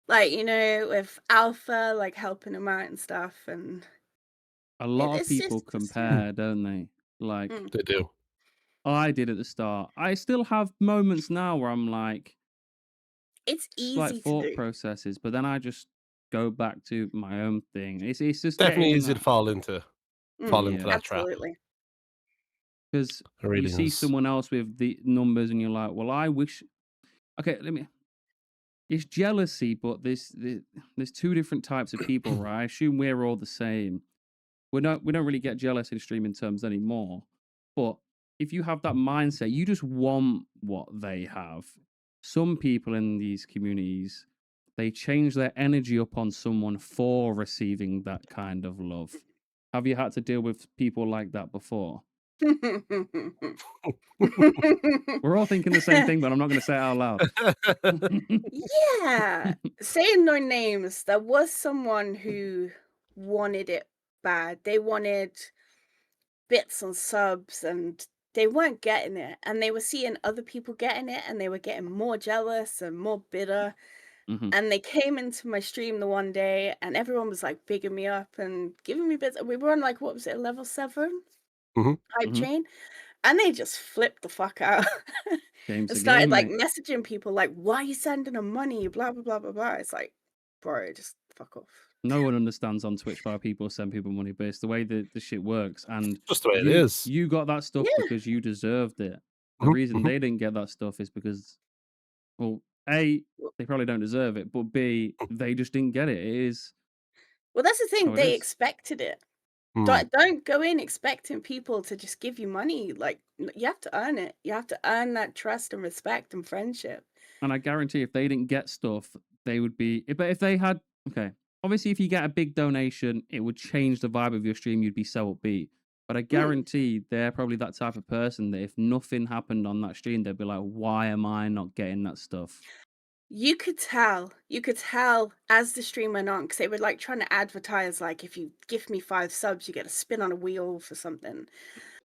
like, with Alpha, like helping him out and stuff, and A lot of it's people just yeah. mm, compare, don't they? Like Mm. they do. I did at the start. I still have moments now where I'm like It's slight easy to thought do. processes, but then I just go back to my own thing. It's just Definitely getting easy to that, Mm, fall into yeah. that trap. absolutely. Because It you really see is. someone else with the numbers, and you're like, well, I wish. Okay, let me. It's jealousy, but there's two different types of people, right? I assume we're all the same. We don't really get jealous in streaming terms anymore. But if you have that mindset, you just want what they have. Some people in these communities, they change their energy upon someone for receiving that kind of love. Have you had to deal with people like that before? We're all thinking the same thing, but I'm not going to say it out loud. Yeah, saying no names, there was someone who wanted it bad. They wanted bits and subs, and they weren't getting it, and they were seeing other people getting it, and they were getting more jealous and more bitter. Hmm. And they came into my stream the one day, and everyone was like bigging me up and giving me bits. We were on, like, what was it, level 7 Mhm. hype Hmm. chain, and they just flipped the fuck out Game's and the started game, like mate. messaging people like, "Why are you sending them money? Blah blah blah blah blah." It's like, bro, just fuck off. No one understands on Twitch why people send people money, but it's the way that the shit works. And Just the way it you is. you got that stuff Yeah. because you deserved it. The Mhm, reason mhm. they didn't get that stuff is because, well, A, they probably don't deserve it, but B, they just didn't get it. It is Well, that's the thing. how it They is. expected it. Mm. Don't go in expecting people to just give you money. Like, you have to earn it. You have to earn that trust and respect and friendship. And I guarantee if they didn't get stuff, they would be. But if they had, okay, obviously, if you get a big donation, it would change the vibe of your stream. You'd be so upbeat. But I Mm. guarantee they're probably that type of person that if nothing happened on that stream, they'd be like, "Why am I not getting that stuff?" You could tell. You could tell as the stream went on because they were like trying to advertise, like, if you give me 5 subs, you get a spin on a wheel for something.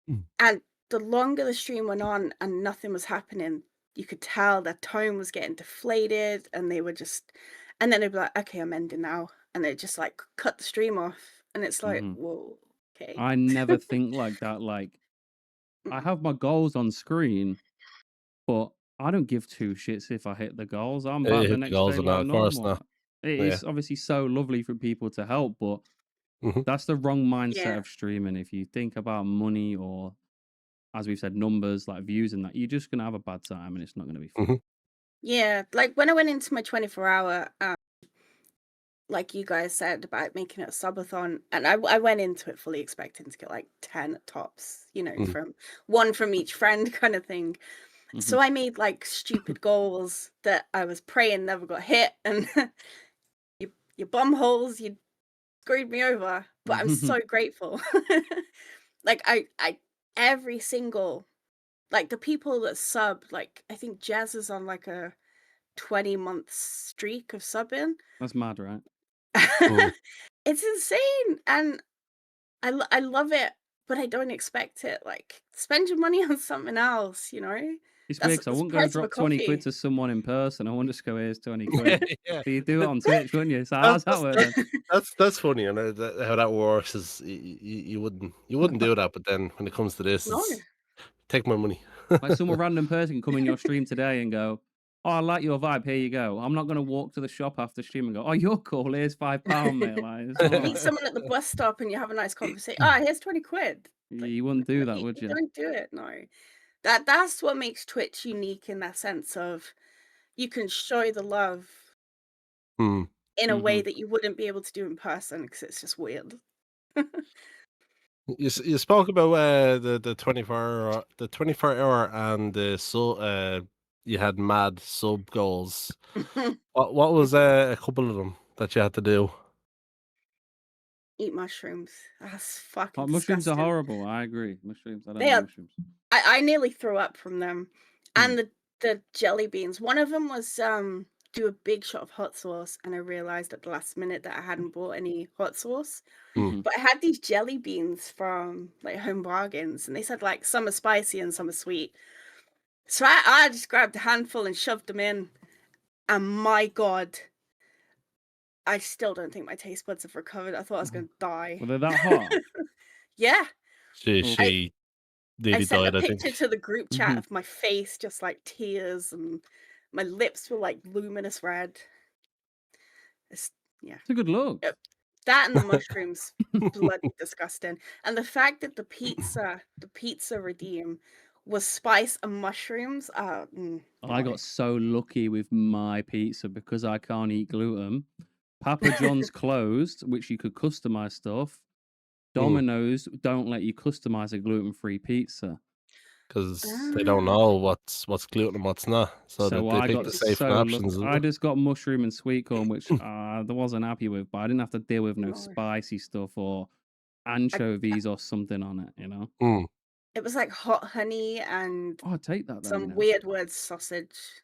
Mm. And the longer the stream went on and nothing was happening, you could tell their tone was getting deflated, and they were just, and then they'd be like, "Okay, I'm ending now." And they just like cut the stream off. And it's like, Hmm. whoa, okay. I never think like that. Like I Mm, have my goals on screen, but I don't give two shits if I hit the goals. I'm back the Hit the next goals day or like not, of course normal. not. It Yeah. is obviously so lovely for people to help, but Mhm, That's the wrong mindset Yeah. of streaming. If you think about money or, as we've said, numbers like views and that, you're just gonna have a bad time and it's not gonna be fun. mhm, Yeah. Like when I went into my 24-hour, like you guys said about making it a subathon, and I went into it fully expecting to get like 10 at tops, mhm, from one from each friend kind of thing. Mhm. So I made like stupid goals that I was praying never got hit, and you bum holes, you screwed me over. But I'm so grateful. Like I every single like the people that sub, like I think Jazz is on like a 20-month streak of subbing. That's mad, right? mm. It's insane, and I love it, but I don't expect it. Like, spend your money on something else, you know? It's weird That's 'cause I the wouldn't go price of a drop 20 quid coffee. to someone in person. I wouldn't just go, "Here's 20 Yeah, quid." yeah. But you do it It on Twitch, wouldn't you? So that's how's that work then? that's funny, you know, how that works is you wouldn't do that, but then when it comes to this, No. it's take my money. Like some random person can come in your stream today and go, "Oh, I like your vibe. Here you go." I'm not gonna walk to the shop after stream and go, "Oh, you're cool. Here's £5, mate." Like, it's You not meet like someone at the bus stop and you have a nice conversation. "Ah, here's 20 quid." Like, you wouldn't do no, that, you would you you? don't do it, no. That's what makes Twitch unique in that sense of you can show the love Mm. in a way Mhm. that you wouldn't be able to do in person because it's just weird. You spoke about, the 24 hour and you had mad sub goals. What was, a couple of them that you had to do? Eat mushrooms. That's fucking Oh, mushrooms are disgusting. horrible. I agree. Mushrooms. I don't They like are mushrooms. I nearly threw up from them, Mm. and the jelly beans. One of them was, do a big shot of hot sauce, and I realized at the last minute that I hadn't bought any hot sauce, Mm, Mhm. but I had these jelly beans from, like, Home Bargains, and they said, like, some are spicy and some are sweet. So I just grabbed a handful and shoved them in, and my god, I still don't think my taste buds have recovered. I thought I was Mhm. gonna die. Were they that hot? Yeah. Oof. I she I nearly sent a died, I picture think. to the group chat Mhm. of my face, just like tears, and my lips were like luminous red. It's yeah. It's a good look. Yep. That and the mushrooms, bloody disgusting. And the fact that the pizza redeem was spice and mushrooms, I no. got so lucky with my pizza because I can't eat gluten. Papa John's closed, which you could customize stuff. Mm, Domino's don't let you customize a gluten-free pizza. 'cause they don't Ah, know what's gluten and what's not, so that So they I pick got the maybe. safe so lucky. options, isn't I it? just got mushroom and sweet corn, which I wasn't happy with, but I didn't have to deal with no No. spicy stuff or I anchovies or something on it, you know? Mm. It was like hot honey and Oh, I'd take that then, you some know? weird word sausage.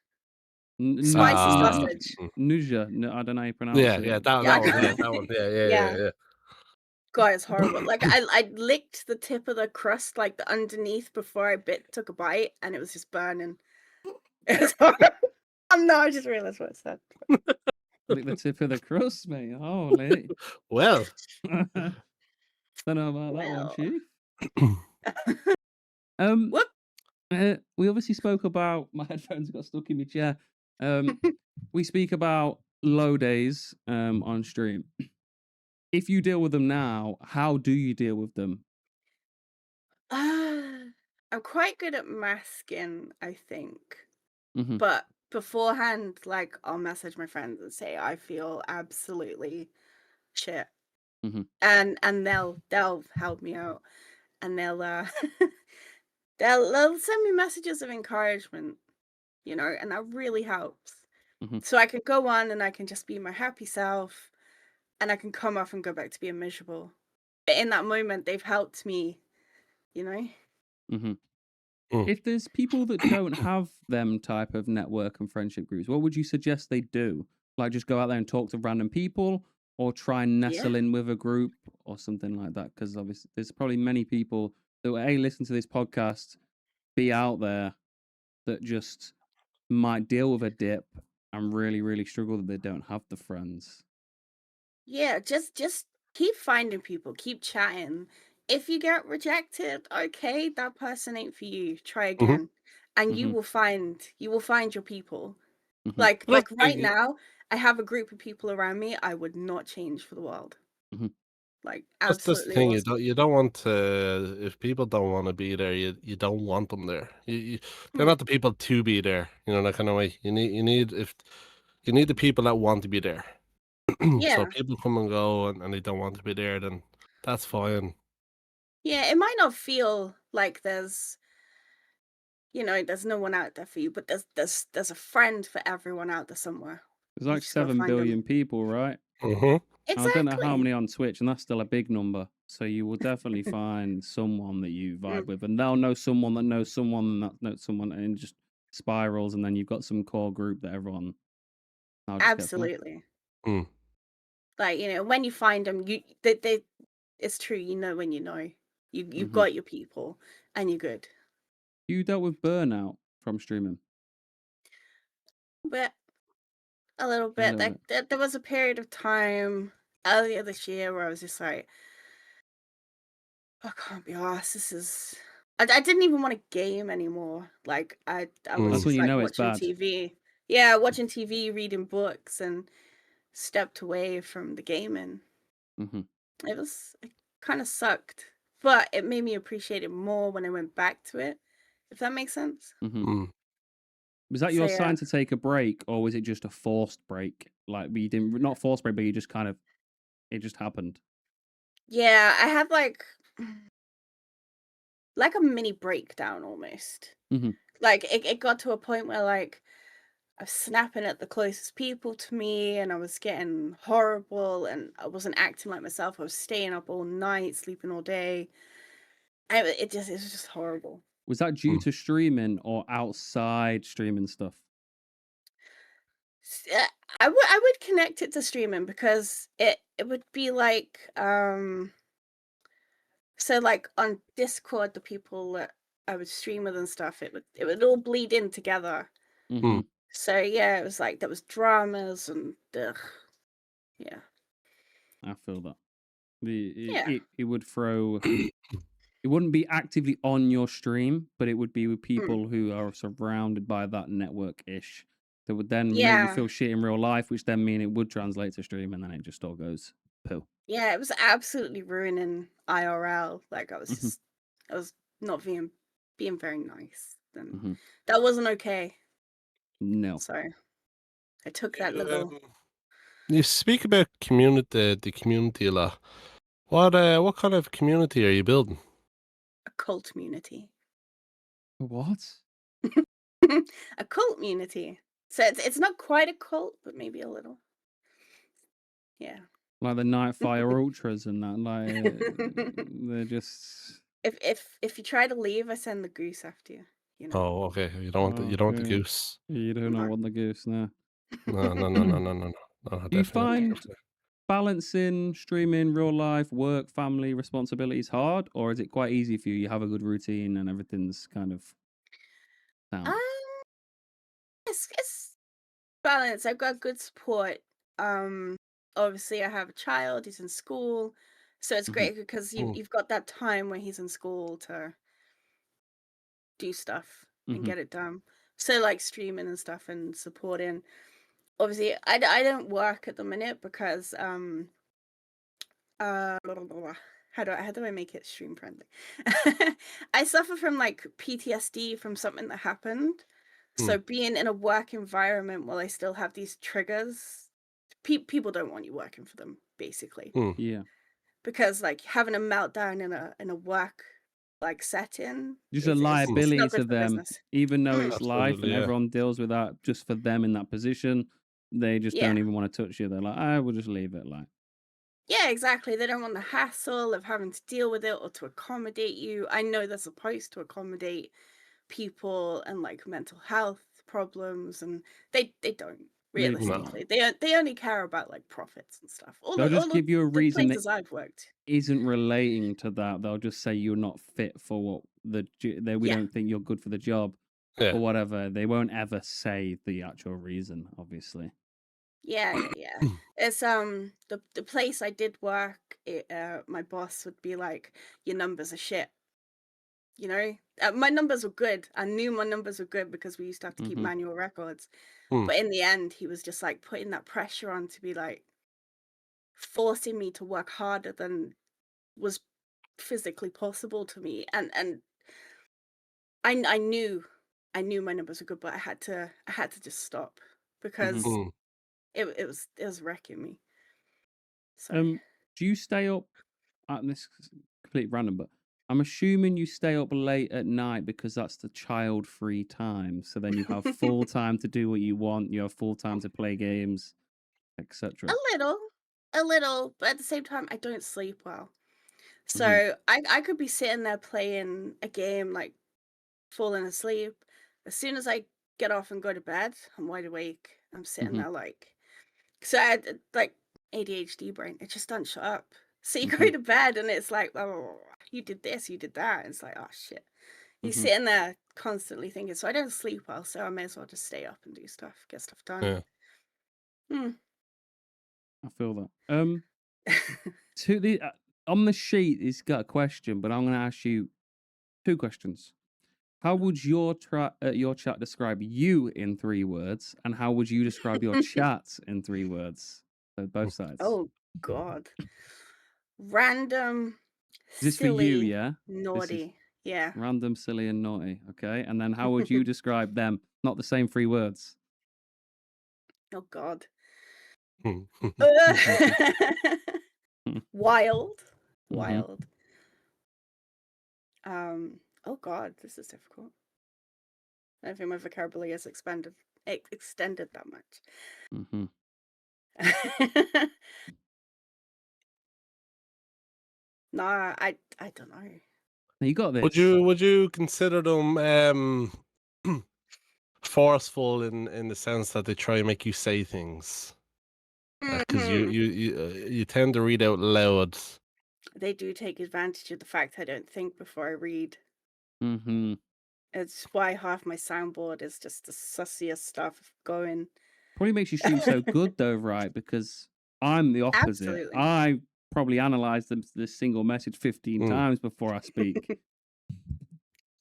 N n Spicy n sausage. Mm. Nuja, I don't know how you pronounce Yeah, it. yeah, that Yeah, I that one, can't yeah, that one. Yeah, yeah, yeah. yeah, yeah. God, it's horrible. Like, I licked the tip of the crust, like, the underneath before I took a bite, and it was just burning. It was horrible. No, I just realized what I said. Lick the tip of the crust, mate. Holy. Well, Don't know about that one, Well. chief. Um, Whoop. we obviously spoke about my headphones got stuck in my chair. We speak about low days on stream. If you deal with them now, how do you deal with them? Ah, I'm quite good at masking, I think. Mhm, But beforehand, like, I'll message my friends and say, "I feel absolutely shit." mhm, And they'll help me out, and they'll send me messages of encouragement, and that really helps. mhm, So I can go on and I can just be my happy self, and I can come off and go back to being miserable. But in that moment, they've helped me, you know? mhm. mm. If there's people that don't have them type of network and friendship groups, what would you suggest they do? Like just go out there and talk to random people or try and Yeah. nestle in with a group or something like that? Because obviously there's probably many people that will A, listen to this podcast, be out there that just might deal with a dip and really, really struggle that they don't have the friends. Yeah, just keep finding people, keep chatting. If you get rejected, okay, that person ain't for you. Try Mhm. again. And you Mhm, will find your people. mhm, Like Well, like that's right now, I have a group of people around me I would not change for the world. mhm. Like, That's the absolutely thing. awesome. You don't want to if people don't want to be there. You don't want them there. They're Hmm. not the people to be there. You know that kind of way. You need the people that want to be there. So Yeah. if people come and go and they don't want to be there, then that's fine. Yeah, it might not feel like there's no one out there for you, but there's a friend for everyone out there somewhere. There's You like just gotta 7 find them. billion people, right? Hmm. I don't know how Exactly. many on Twitch, and that's still a big number. So you will definitely find someone that you vibe Mm, with, and they'll know someone that knows someone and that knows someone, and it just spirals, and then you've got some core group that everyone. I'll just get fun. absolutely. Mm. Like, when you find them, they it's true, when you know. You've Hmm. got your people and you're good. You dealt with burnout from streaming But a little a bit. little Like bit. there was a period of time earlier this year where I was just like, I can't be arsed. This is. I didn't even want to game anymore. Like I was That's Mm. when just you like know it's watching bad. TV. Yeah, watching TV, reading books, and stepped away from the gaming. Hmm. It kind of sucked, but it made me appreciate it more when I went back to it. If that makes sense. Hmm. Mm. Was that So your yeah, sign to take a break, or was it just a forced break? Like, you didn't, not forced break, but you just kind of, it just happened. yeah, I had like a mini breakdown almost. Hmm. Like it got to a point where like I was snapping at the closest people to me and I was getting horrible and I wasn't acting like myself. I was staying up all night, sleeping all day. It was just horrible. Was that due Mm. to streaming or outside streaming stuff? S- uh, I would connect it to streaming because it would be like so like on Discord the people that I would stream with and stuff it would all bleed in together. Hmm. Mm. So yeah, it was like there was dramas and ugh, yeah. I feel that. The Yeah. it would throw. It wouldn't be actively on your stream, but it would be with Mm. people who are surrounded by that network ish. That would then make you Yeah. feel shit in real life, which then mean it would translate to stream, and then it just all goes poo. Yeah, it was absolutely ruining IRL. Like Hmm. I was not being very nice. And Hmm. that wasn't okay. No. So I took that little You speak about the community a lot. What kind of community are you building? a cult community. What? A cult community. So it's not quite a cult, but maybe a little. Yeah. Like the Nightfire Ultras and that, they're just. If you try to leave, I send the goose after you, you know. Oh, okay. Oh, You don't want the okay. goose. You do not No. want the goose, no. No, no, no, no, no, no, no. No, Do you definitely, Yeah. find definitely. balancing streaming, real life, work, family responsibilities hard, or is it quite easy for you? You have a good routine and everything's kind of Um, sound. it's balance. I've got good support. Um, Obviously, I have a child. He's in school, so it's Hmm. great because Mm. you've got that time where he's in school to do stuff and Hmm. get it done. So like streaming and stuff and supporting. Obviously, I don't work at the minute because blah, blah, blah, blah. How do I make it stream friendly? I suffer from like PTSD from something that happened. So Mm. being in a work environment while I still have these triggers, people don't want you working for them, basically. Mm. Yeah. Because like having a meltdown in a work like setting Just a Mm. it's liability not good to for the them, business. even though Mm, it's life Absolutely, and yeah. everyone deals with that just for them in that position. They just yeah. don't even want to touch you. They're like, I will just leave it. Like, Yeah, exactly. They don't want the hassle of having to deal with it or to accommodate you. I know they're supposed to accommodate people and like mental health problems and they don't leave them No. alone. realistically. They only care about like profits and stuff. All They'll the just all the, give you a the reason that places I've worked. isn't relating to that. They'll just say you're not fit for what we Yeah. don't think you're good for the job Yeah. or whatever. They won't ever say the actual reason, obviously. Yeah. It's the place I did work, my boss would be like, your numbers are shit, you know? My numbers were good. I knew my numbers were good because we used to have to keep Hmm. manual records. Mm. But in the end, he was just like putting that pressure on to be like, forcing me to work harder than was physically possible to me. And I knew my numbers were good, but I had to just stop Mhm. because Mm. it was wrecking me. So Do you stay up? This is completely random, but I'm assuming you stay up late at night because that's the child-free time. So then you have full time to do what you want. You have full time to play games, a etc. little, a little, but at the same time, I don't sleep well. Mhm. So I could be sitting there playing a game, like falling asleep. As soon as I get off and go to bed, I'm wide awake. I'm sitting Mhm. there like, so I had like ADHD brain. It just doesn't shut up. So you go Mhm. to bed and it's like, oh, you did this, you did that. And it's like, oh shit. You're Mhm. sitting there constantly thinking. So I don't sleep well. So I may as well just stay up and do stuff, get stuff done. Yeah. I feel that. To the on the sheet, it's got a question, but I'm going to ask you two questions. How would your chat describe you in 3 words, and how would you describe your chat in 3 words? So both sides. Oh God. Random, Is this for you? silly, Yeah. This is naughty. Yeah. random, silly, and naughty. Okay. And then how would you describe them? Not the same 3 words. Oh God. Mm. Wild. Mm-hmm. Wild. Oh God, this is difficult. I don't think my vocabulary is extended that much. Mm-hmm. Nah, I don't know. You got Would this. you consider them forceful in the sense that they try and make you say things? Because Mhm. you tend to read out loud. They do take advantage of the fact I don't think before I read. Mm-hmm. It's why half my soundboard is just the sussiest stuff going. Probably makes you shoot so good though, right? Because I'm the opposite. Absolutely. I probably analyze this single message 15 Mm, times before I speak.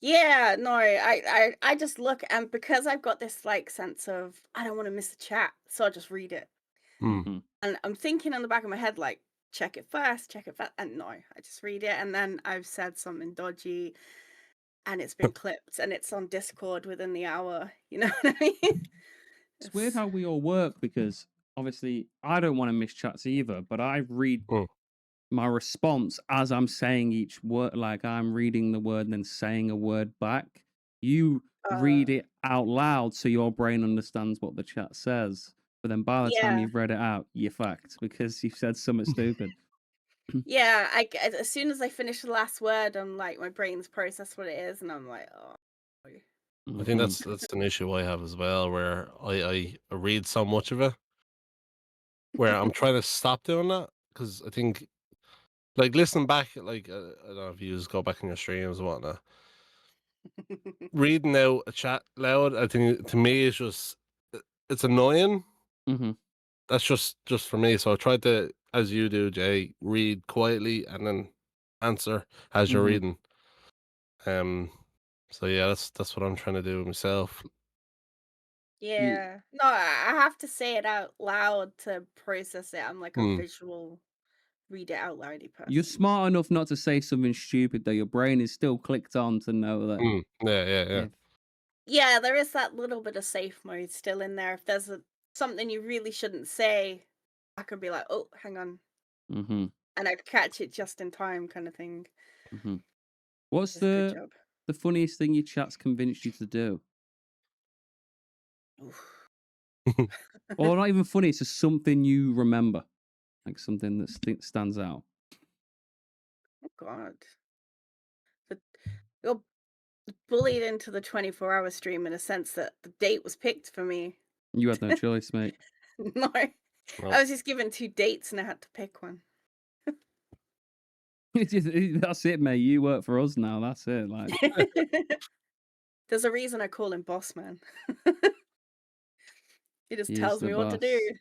Yeah, no, I just look, and because I've got this like sense of I don't want to miss a chat, so I just read it. mm, Mm-hmm. And I'm thinking in the back of my head, like, check it first. And no, I just read it. And then I've said something dodgy and it's been clipped and it's on Discord within the hour. You know what I mean? It's weird It's, how we all work because obviously I don't want to miss chats either, but I read mm, my response as I'm saying each word, like I'm reading the word and then saying a word back. You uh, read it out loud so your brain understands what the chat says. But then by the time yeah. you've read it out, you're fucked because you've said something stupid. Yeah. As soon as I finish the last word, I'm like, my brain's processed what it is. And I'm like, oh. I think Mm-hmm. that's an issue I have as well, where I read so much of it, where I'm trying to stop doing that because I think like listening back, like I don't know if you just go back in your streams and whatnot, reading out a chat loud. I think to me it's just it's annoying. Mm-hmm. That's just for me. So I tried to, as you do, Jay, read quietly and then answer as you're Mm-hmm. reading. Um. So yeah, that's what I'm trying to do myself. You, Yeah. No, I have to say it out loud to process it. I'm like a Mm, visual, read it out loudy you're person. smart enough not to say something stupid, though. Your brain is still clicked on to know that yeah, yeah, yeah. if. Yeah, there is that little bit of safe mode still in there. If there's something you really shouldn't say, I could be like, "Oh, hang on," Mm-hmm. and I'd catch it just in time, kind of thing. Mm-hmm. What's Does a good job. the funniest thing your chat's convinced you to do? Oof. Or not even funny, it's just something you remember, like something that stands out. Oh God, but you're bullied into the 24-hour stream in a sense that the date was picked for me. You had no choice, mate. No, I No. was just given 2 dates and I had to pick one. That's it, mate. You work for us now. That's it. Like, There's a reason I call him boss man. He just he is tells the me what to do. boss.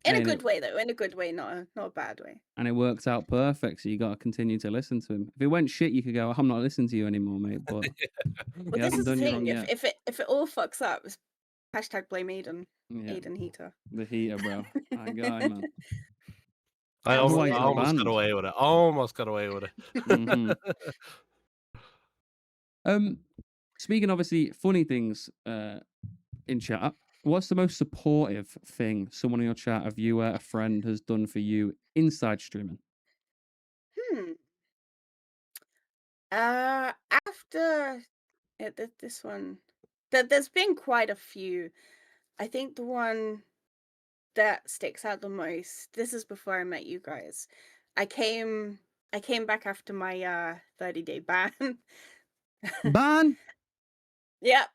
In a Hey, good way, though. In a good way, not a bad way. and it worked out perfect. So you got to continue to listen to him. If it went shit, you could go, "I'm not listening to you anymore, mate." But he Well, this hasn't is the done you thing. wrong If yet. it all fucks up, it's hashtag blame Aiden. Yeah, Aiden Heater. the heater, bro. I got him, man. I Wonder almo why I he's got Absolutely. almost got banned. away with it. Almost got away with Hmm. it. Um, speaking obviously funny things in chat, what's the most supportive thing someone in your chat, a viewer, a friend, has done for you inside streaming? Hmm. After this one, there's been quite a few. I think the one that sticks out the most. This is before I met you guys. I came I came back after my 30-day ban. Ban. Yep.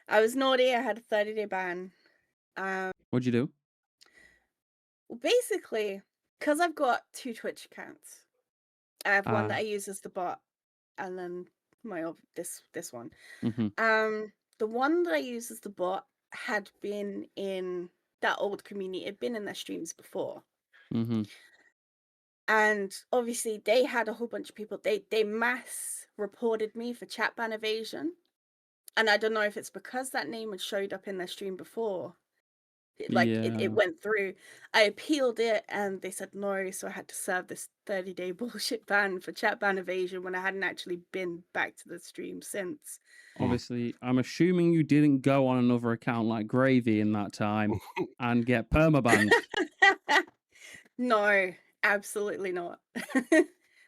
I was naughty. I had a 30-day ban. Um, What'd you do? well, basically, because I've got two Twitch accounts. I have one that I Ah. use as the bot, and then this one. Mm-hmm. The one that I use as the bot had been in that old community. Had been in their streams before, Mm-hmm. and obviously they had a whole bunch of people. They mass reported me for chat ban evasion, and I don't know if it's because that name had showed up in their stream before. It Yeah. went through. I appealed it and they said no, so I had to serve this 30-day bullshit ban for chat ban evasion when I hadn't actually been back to the stream since. Mm. Obviously, I'm assuming you didn't go on another account like Gravy in that time and get permabanned. No, absolutely not.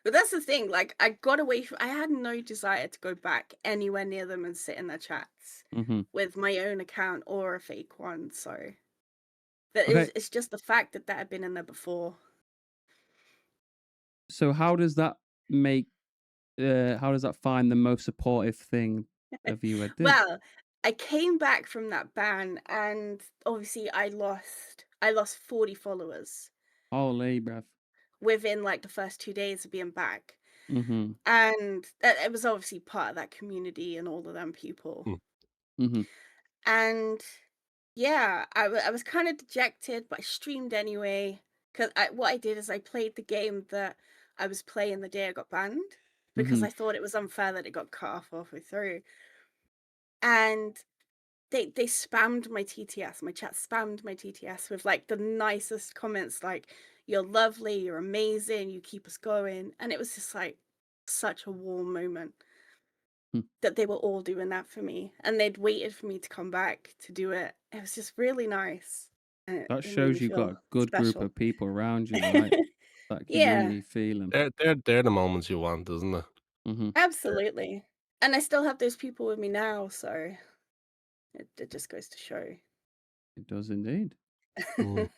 But that's the thing, like I got away from I had no desire to go back anywhere near them and sit in their chats Mm-hmm. with my own account or a fake one, so that Okay, is it's just the fact that that had been in there before. so how does that make? How does that find the most supportive thing a viewer did? Well, I came back from that ban and obviously I lost 40 followers Holy bruv. within like the first 2 days of being back. Mm-hmm. And it was obviously part of that community and all of them people. Mm. Mm-hmm. And yeah, I was kind of dejected, but I streamed anyway. Because what I did is I played the game that I was playing the day I got banned because Mm-hmm. I thought it was unfair that it got cut off halfway through. And they spammed my TTS. My chat spammed my TTS with like the nicest comments, like "You're lovely, you're amazing, you keep us going," and it was just like such a warm moment that they were all doing that for me, and they'd waited for me to come back to do it. It was just really nice, and it, That it made me shows you've got feel a good group special. of people around you, right? That Yeah, community feeling. They're the moments you want, isn't it? Mm-hmm. absolutely. And I still have those people with me now, so it just goes to show. It does indeed. Mm.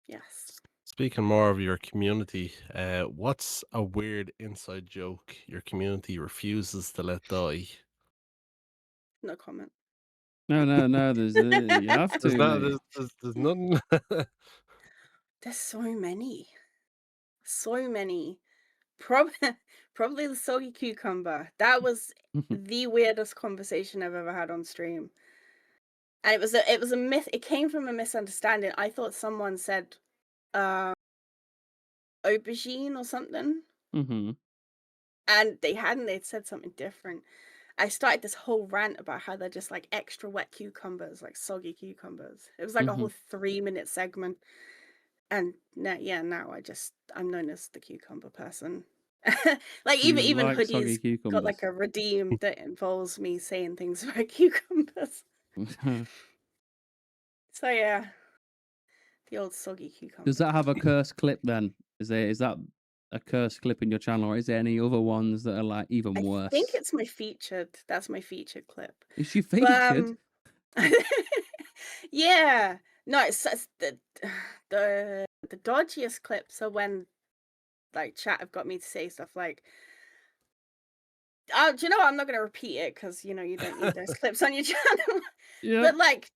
Yes, Speaking more of your community, what's a weird inside joke your community refuses to let die? no comment. No, no, no. There's you have There's to, not mate. there's nothing. There's so many. So many. Prob probably the soggy cucumber. That was the weirdest conversation I've ever had on stream. And it was a myth. It came from a misunderstanding. I thought someone said uh aubergine or something, Mm-hmm. and they hadn't. They'd said something different. I started this whole rant about how they're just like extra wet cucumbers, like soggy cucumbers. It was like a Mm-hmm. whole 3-minute segment. And now, yeah, now I'm known as the cucumber person. Like You even like soggy hoodies got like cucumbers. a redeem that involves me saying things about cucumbers. So yeah, the old soggy Does cucumber. that have a cursed clip then? Is that a cursed clip in your channel, or is there any other ones that are like even I think worse? it's my featured. That's my featured clip. Is she But featured? yeah, no, it's the dodgiest clips are when like chat have got me to say stuff like, "Oh, do you know what? I'm not gonna repeat it because you don't need those clips on your channel." Yep. But like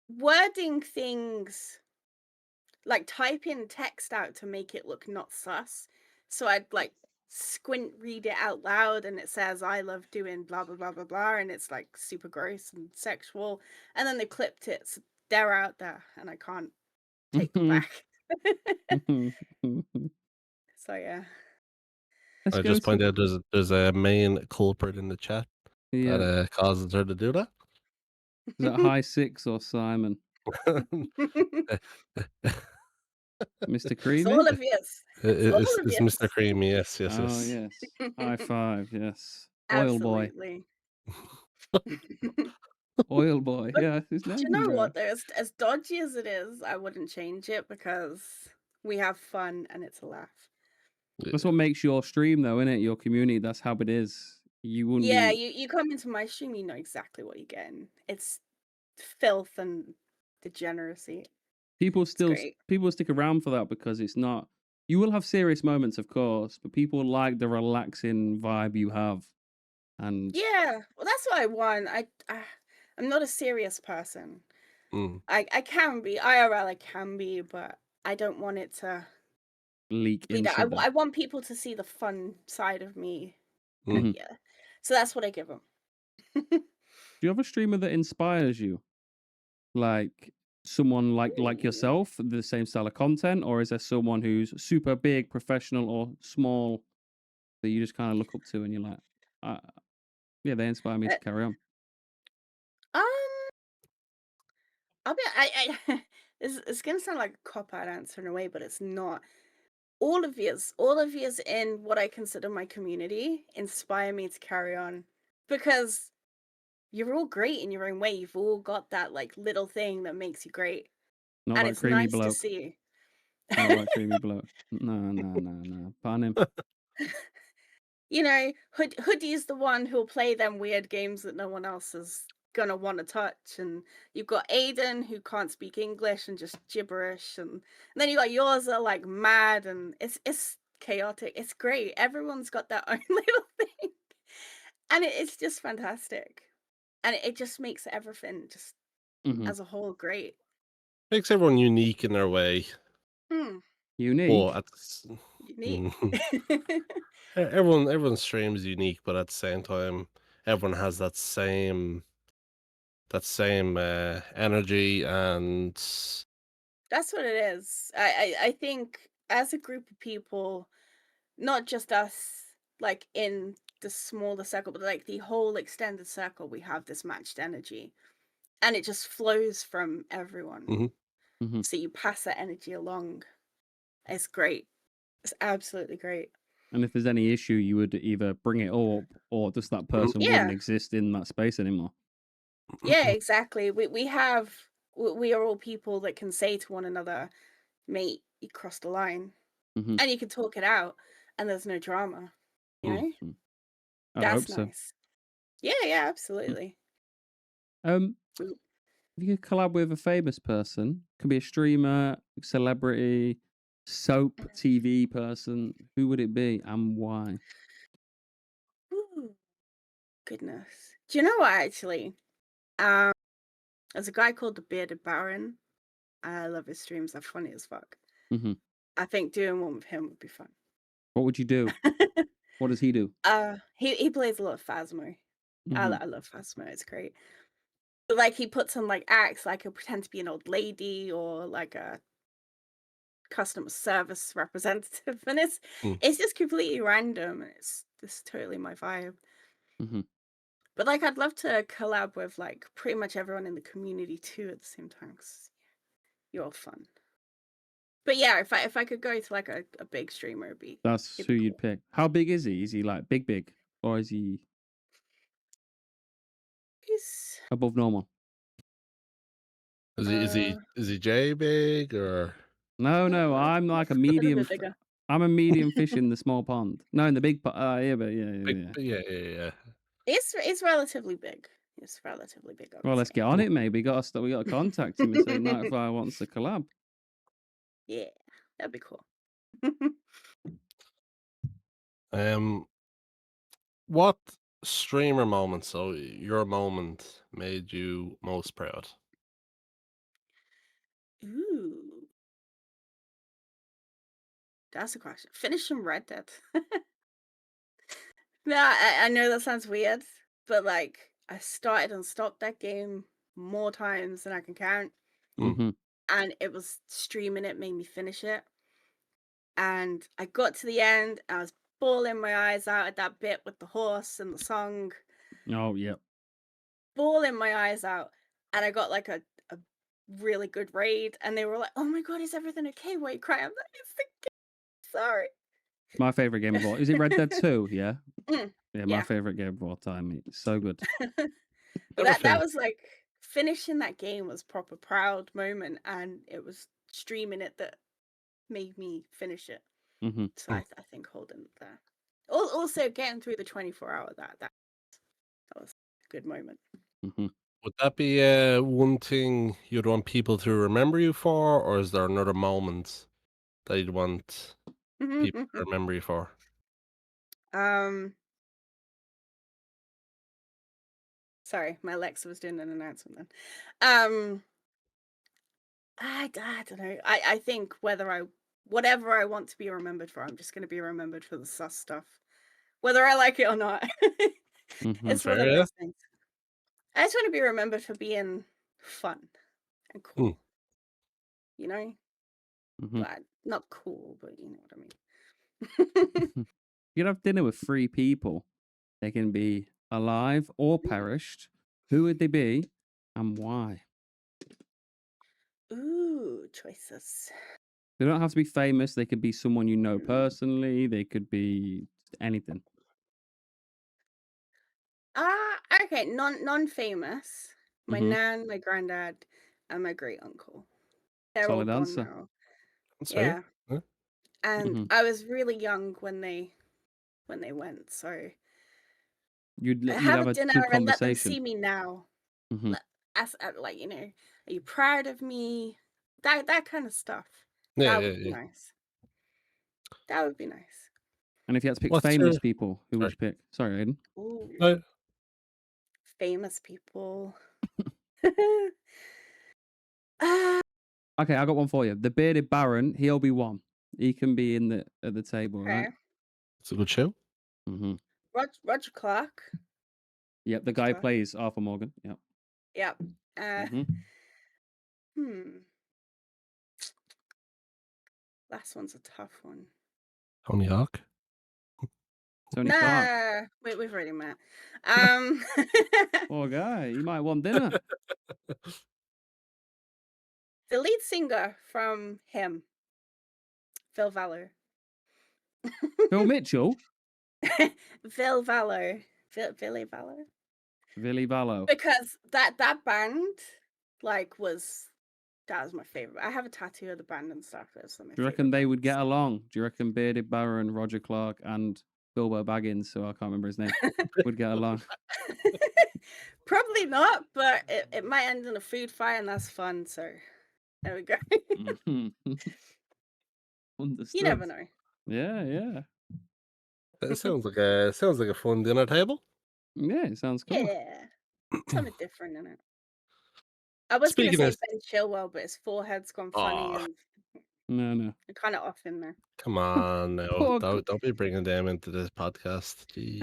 wording things, like typing text out to make it look not sus. So I'd like squint read it out loud and it says I love doing blah blah blah blah blah and it's like super gross and sexual. And then they clipped it. So they're out there and I can't take them back. So yeah. Let's I go just to point out there's a main culprit in the chat that yeah. causes her to do that. Is that High Six or Simon? Mr. It's Creamy? all of yes. It's all of It's Mr. yes. Creamy. Yes, yes, Oh, yes. yes. High five, yes. Oil boy. Absolutely. Oil boy. But Yeah, his do you name's know what, interesting. though? As dodgy as it is, I wouldn't change it because we have fun and it's a laugh. That's Yeah. what makes your stream, though, innit? Your community. That's how it is. You wouldn't Yeah, be. you come into my stream, you know exactly what you're getting. It's filth and degeneracy. People It's still great. people stick around for that because it's not. You will have serious moments, of course, but people like the relaxing vibe you have. And Yeah, well, that's what I want. I'm not a serious person. Mm, I can be IRL. I can be, but I don't want it to leak bleed out. into that. I want people to see the fun side of me. mm. Mhm. Yeah, so that's what I give them. Do you have a streamer that inspires you? Like someone like Ooh. yourself, the same style of content, or is there someone who's super big, professional, or small that you just kind of look up to and you're like, uh, yeah, they inspire me Uh, to carry on. um, I'll be. I it's gonna sound like a cop out answer in a way, but it's not. All of yous in what I consider my community inspire me to carry on because you're all great in your own way. You've all got that like little thing that makes you great, Not and like it's creamy nice to bloke. see. Not like creamy bloke. No, no, no, no. Ban him. You know, Hoodie's the one who'll play them weird games that no one else is gonna want to touch, and you've got Aiden who can't speak English and just gibberish, and then you got yours that are like mad, and it's chaotic. It's great. Everyone's got their own little thing, and it's just fantastic, and it just makes everything just Hmm. as a whole great. Makes everyone unique in their way, Hmm, but Unique. at unique. Mhm. Everyone's stream is unique, but at the same time, everyone has that same energy and That's what it is. I think as a group of people, not just us, like in the smaller circle, but like the whole extended circle, we have this matched energy and it just flows from everyone. Mhm, Hmm. So you pass that energy along. It's great. It's absolutely great. And if there's any issue, you would either bring it up or just that mhm, person wouldn't Yeah. exist in that space anymore. Yeah, exactly. We are all people that can say to one another, mate, you crossed the line. Hmm. And you can talk it out and there's no drama. You know? Hmm. I'd hope That's so. nice. Yeah, yeah, Mm. absolutely. Um, Ooh. if you could collab with a famous person, could be a streamer, celebrity, soap, TV person, who would it be and why? Ooh, goodness. Do you know what actually? Um, there's a guy called the Bearded Baron. I love his streams, they're funny as fuck. Hmm. I think doing one with him would be fun. What would you do? What does he do? He plays a lot of Phasmo. Hmm. I love Phasmo, it's great. But, like, he puts on, like, acts, like, he'll pretend to be an old lady or, like, a customer service representative, and mm. it's just completely random, and it's just totally my vibe. Hmm. But, like, I'd love to collab with, like, pretty much everyone in the community too at the same time 'cause you're all fun. But, yeah, if I could go to, like, a big streamer, That's it'd who be you'd cool. pick. How big is he? Is he like big, big, or is he He's, above normal? uh, Is he J big or No, no, uh, I'm like a a little medium. bit bigger. I'm a medium fish in the small pond. No, in the big pond. Yeah, but yeah, big? yeah, yeah. Yeah, yeah, yeah. It's relatively big. It's relatively big, I Well, would let's say. get on it, maybe. We got to contact him and say Nightfire wants to collab. Yeah, that'd be cool. Um, what streamer moment? So your moment made you most proud. Ooh, that's a question. Finish some Red Dead. No, I know that sounds weird, but like I started and stopped that game more times than I can count, Mm, Hmm. and it was streaming it made me finish it. And I got to the end, I was bawling my eyes out at that bit with the horse and the song, Oh, yeah. bawling my eyes out, and I got like a really good raid, and they were like, "Oh my god, is everything okay? Why are you crying?" I'm like, "It's the game, sorry." My favorite game of all. Is it Red Dead 2? Yeah. Mm, Yeah, my yeah. favorite game of all time. It's so good. But Never that finished. was like finishing that game was proper proud moment, and it was streaming it that made me finish it. Hmm. So Mm. I think holding it there. Also getting through the 24 hour that was a good moment. Hmm. Would that be one thing you'd want people to remember you for, or is there another moment that you'd want people to remember you for? um Sorry, my Alexa was doing an announcement then. I don't know. I think whatever I want to be remembered for, I'm just going to be remembered for the sus stuff, whether I like it or not. Hmm. It's one of Fair, yeah. those things. I just want to be remembered for being fun and Hmm. cool, you know? Hmm. But not cool, but you know what I mean. You'd have dinner with three people. They can be alive or perished. Who would they be and why? Ooh, choices. They don't have to be famous. They could be someone you know personally. They could be anything. Okay, non-famous. My Hmm. nan, my granddad, and my great uncle. They're all Solid gone answer. now. That's fair. Yeah. Yeah. And Hmm. I was really young when they went, so You'd have a have a dinner good and let them conversation. see me now. Hmm. Like, are you proud of me? That kind of stuff. Yeah, That yeah, would be yeah. nice. That would be nice. And if you had to pick What's your famous people, who would sorry? you pick? Sorry, Aiden. Ooh, No, famous people. Ah, Okay, I got one for you. The bearded Baron, he'll be one. He can be in the at the table, right? okay. it's a good show. Hmm. Roger Clark. Yep, the Roger guy who Clark. plays Arthur Morgan. Yep. Yep. Uh, Hmm. hmm. Last one's a tough one. Tony Hawk. Tony Clark. Nah, we've already met. Um, Poor guy. He might want dinner. the lead singer from him, Phil Valor. Phil Mitchell. Phil Valor. Billy Valor. Billy Vallow. Because that band, like, that was my favorite. I have a tattoo of the band and stuff. That's one of Do my you reckon favorite they would bands. get along? Do you reckon Bearded Baron, Roger Clark, and Bilbo Baggins, so I can't remember his name, would get along? Probably not, but it might end in a food fight, and that's fun. So there we go. Mhm. You Understood. never know. Yeah, yeah. It sounds like a fun dinner table. Yeah, it sounds cool. Yeah, something different in it. I was gonna Speaking say of, Ben Chilwell, but his forehead's gone funny oh, and No. kind of off in there. come on now, Poor don't be bringing them into this podcast. Gee.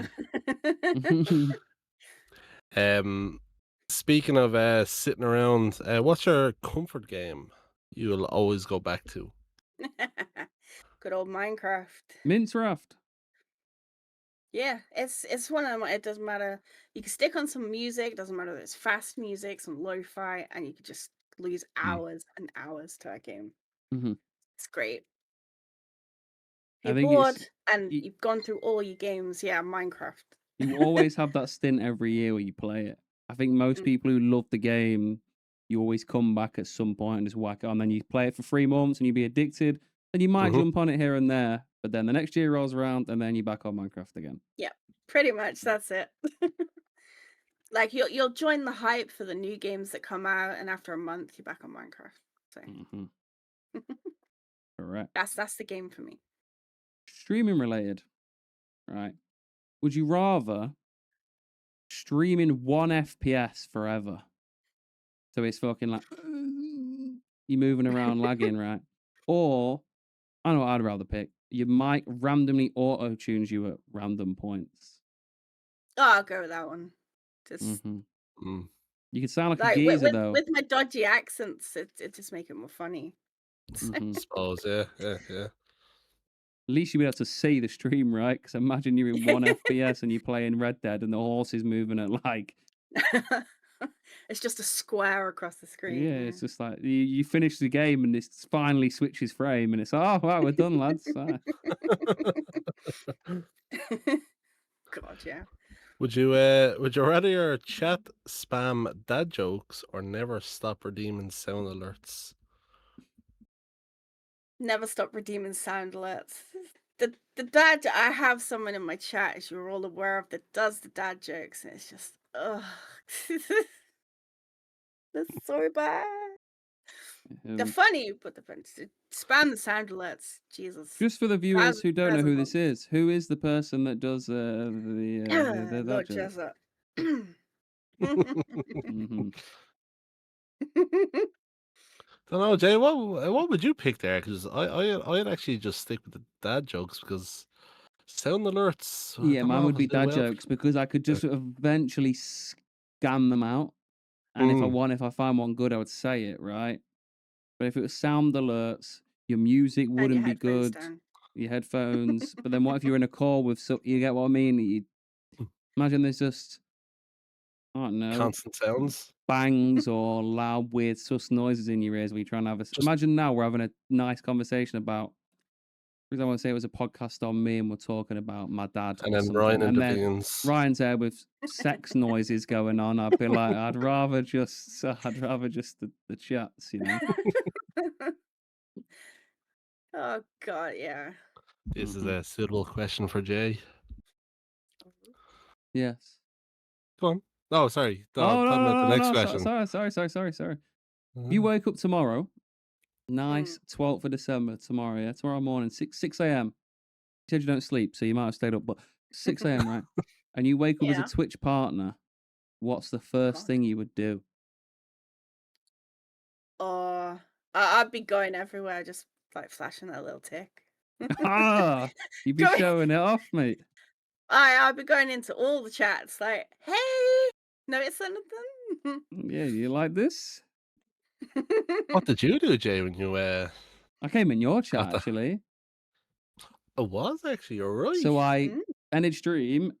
Um, speaking of sitting around, what's your comfort game you'll always go back to? Good old Minecraft. Mince Raft. Yeah, it's one of them. It doesn't matter. You can stick on some music. Doesn't matter if it's fast music, some lo-fi, and you could just lose Hmm. hours and hours to that game. Hmm. It's great. If I you're think it's bored and you, you've gone through all your games, yeah, Minecraft. you always have that stint every year where you play it. I think most Mm, people who love the game, you always come back at some point and just whack it on. Then you play it for 3 months and you be addicted. Then you might Mm-hmm. jump on it here and there, but then the next year rolls around and then you're back on Minecraft again. yeah, pretty much. That's it. Like you'll join the hype for the new games that come out, and after a month, you're back on Minecraft. So Hmm. Correct. that's the game for me. Streaming related, right? Would you rather streaming 1 FPS forever? So it's fucking like you're moving around lagging, right? Or I know what I'd rather pick. Your mic randomly auto tunes you at random points. Oh, I'll go with that one. Just Hmm. Mm. You can sound like a like geezer though. with my dodgy accents, it just make it more funny. Hmm. Suppose, yeah, yeah, yeah. At least you'll be able to see the stream, right? Because imagine you're in 1 FPS and you're playing Red Dead and the horse is moving at like It's just a square across the Yeah, screen. it's just like you finish the game and it finally switches frame and it's oh wow, we're done, lads. Ah. Yeah. God, yeah. Would you rather your chat spam dad jokes or never stop redeeming sound alerts? Never stop redeeming sound alerts. The dad I have someone in my chat, as you're all aware of, that does the dad jokes, and it's just ugh. That's so bad. They're Um, funny, but spam the sound alerts. Jesus. just for the viewers Thousands who don't know thousands who of this is, who is the person that does the dad Lord jokes? Jessup. Hmm. Don't know, Jay. What would you pick there? Because I'd actually just stick with the dad jokes because sound alerts. I Yeah, don't mine know would if be it'll do dad well jokes because I could for just eventually scan them out, and you. if I find one good, I would say it right. But if it was sound alerts, your music Turn your wouldn't be headphones good, down. your headphones. But then what if you're in a call with you get what I mean? Imagine there's just I don't know Constant sounds. bangs or loud weird sus noises in your ears when you're trying to have a. Just Imagine now we're having a nice conversation about. For example, say it was a podcast on me and we're talking about my dad and or then Ryan something, and then intervenes. Ryan's there with sex noises going on. I'd be like, I'd rather just the chats, you know. Oh God, yeah. This is Hmm. a suitable question for Jay. Yes. Go on. Oh, sorry. No, I'm Oh talking about the no! next question. Sorry. If you Uh, wake up tomorrow, Mm. nice 12th of December tomorrow, yeah, tomorrow morning, 6 a.m. You said you don't sleep, so you might have stayed up, but 6 a.m. right, and you wake up as a Yeah. Twitch partner. What's the first God. thing you would do? Or I'd be going everywhere, just like flashing that little tick. Ah, you'd be Going, showing it off, mate. I'd be going into all the chats, like, hey, notice anything? Yeah, you like this? what did you do, Jay, when you I came in your chat got the? actually, It was actually. You're right. so I Mm, ended stream,